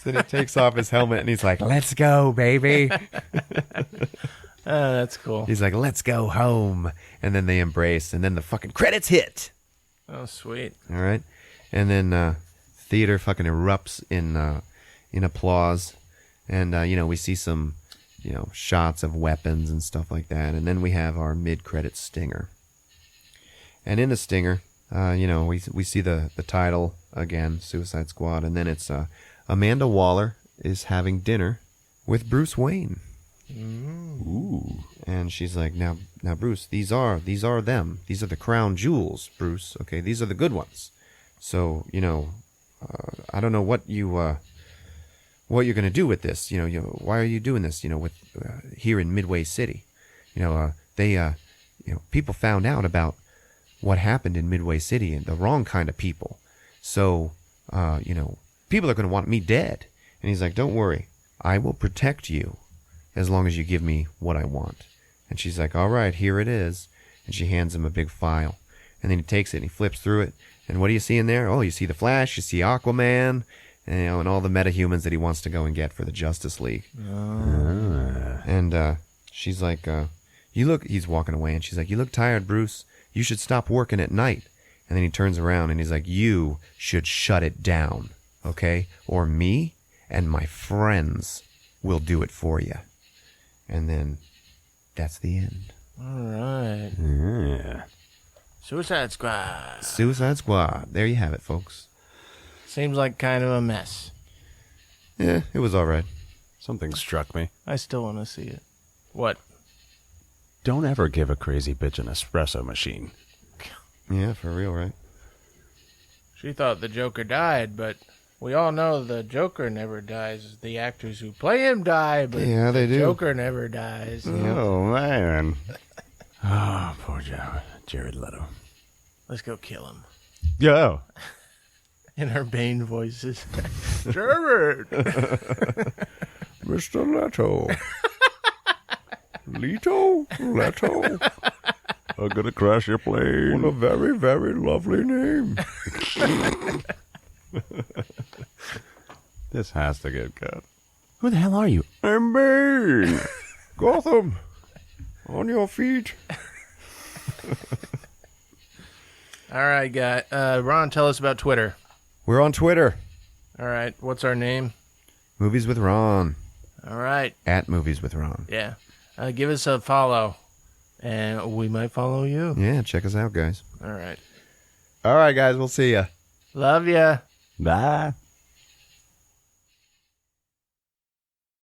then he takes off his helmet and he's like, let's go, baby. That's cool. He's like, let's go home. And then they embrace, and then the fucking credits hit. Oh, sweet. All right. And then theater fucking erupts in applause. And, we see some, shots of weapons and stuff like that. And then we have our mid-credit stinger. And in the stinger, we see the title again, Suicide Squad. And then it's Amanda Waller is having dinner with Bruce Wayne. Ooh. And she's like, now Bruce, these are them. These are the crown jewels, Bruce. Okay, these are the good ones. So, I don't know what you're gonna do with this. Why are you doing this? With here in Midway City, people found out about what happened in Midway City, and the wrong kind of people. So, people are gonna want me dead. And he's like, don't worry, I will protect you as long as you give me what I want. And she's like, all right, here it is. And she hands him a big file. And then he takes it and he flips through it. And what do you see in there? Oh, you see the Flash, you see Aquaman, and all the metahumans that he wants to go and get for the Justice League. And she's like, he's walking away, and she's like, you look tired, Bruce. You should stop working at night. And then he turns around and he's like, you should shut it down, okay? Or me and my friends will do it for you. And then that's the end. All right. Yeah. Suicide Squad. Suicide Squad. There you have it, folks. Seems like kind of a mess. Yeah, it was all right. Something struck me. I still want to see it. What? Don't ever give a crazy bitch an espresso machine. Yeah, for real, right? She thought the Joker died, but we all know the Joker never dies. The actors who play him die, but Yeah, they the do. Joker never dies. Oh, man. Oh, poor Jared Leto. Let's go kill him. Yo. In our Bane voices. Jared! Mr. Leto. Leto. I'm gonna crash your plane. What a very, very lovely name. This has to get cut. Who the hell are you? I'm Bane. Gotham. On your feet. All right, guy. Ron, tell us about Twitter. We're on Twitter. All right, what's our name? Movies with Ron. All right, At Movies with Ron. yeah. Give us a follow, and we might follow you. Yeah, check us out, guys. All right. All right, guys. We'll see ya. Love ya. Bye.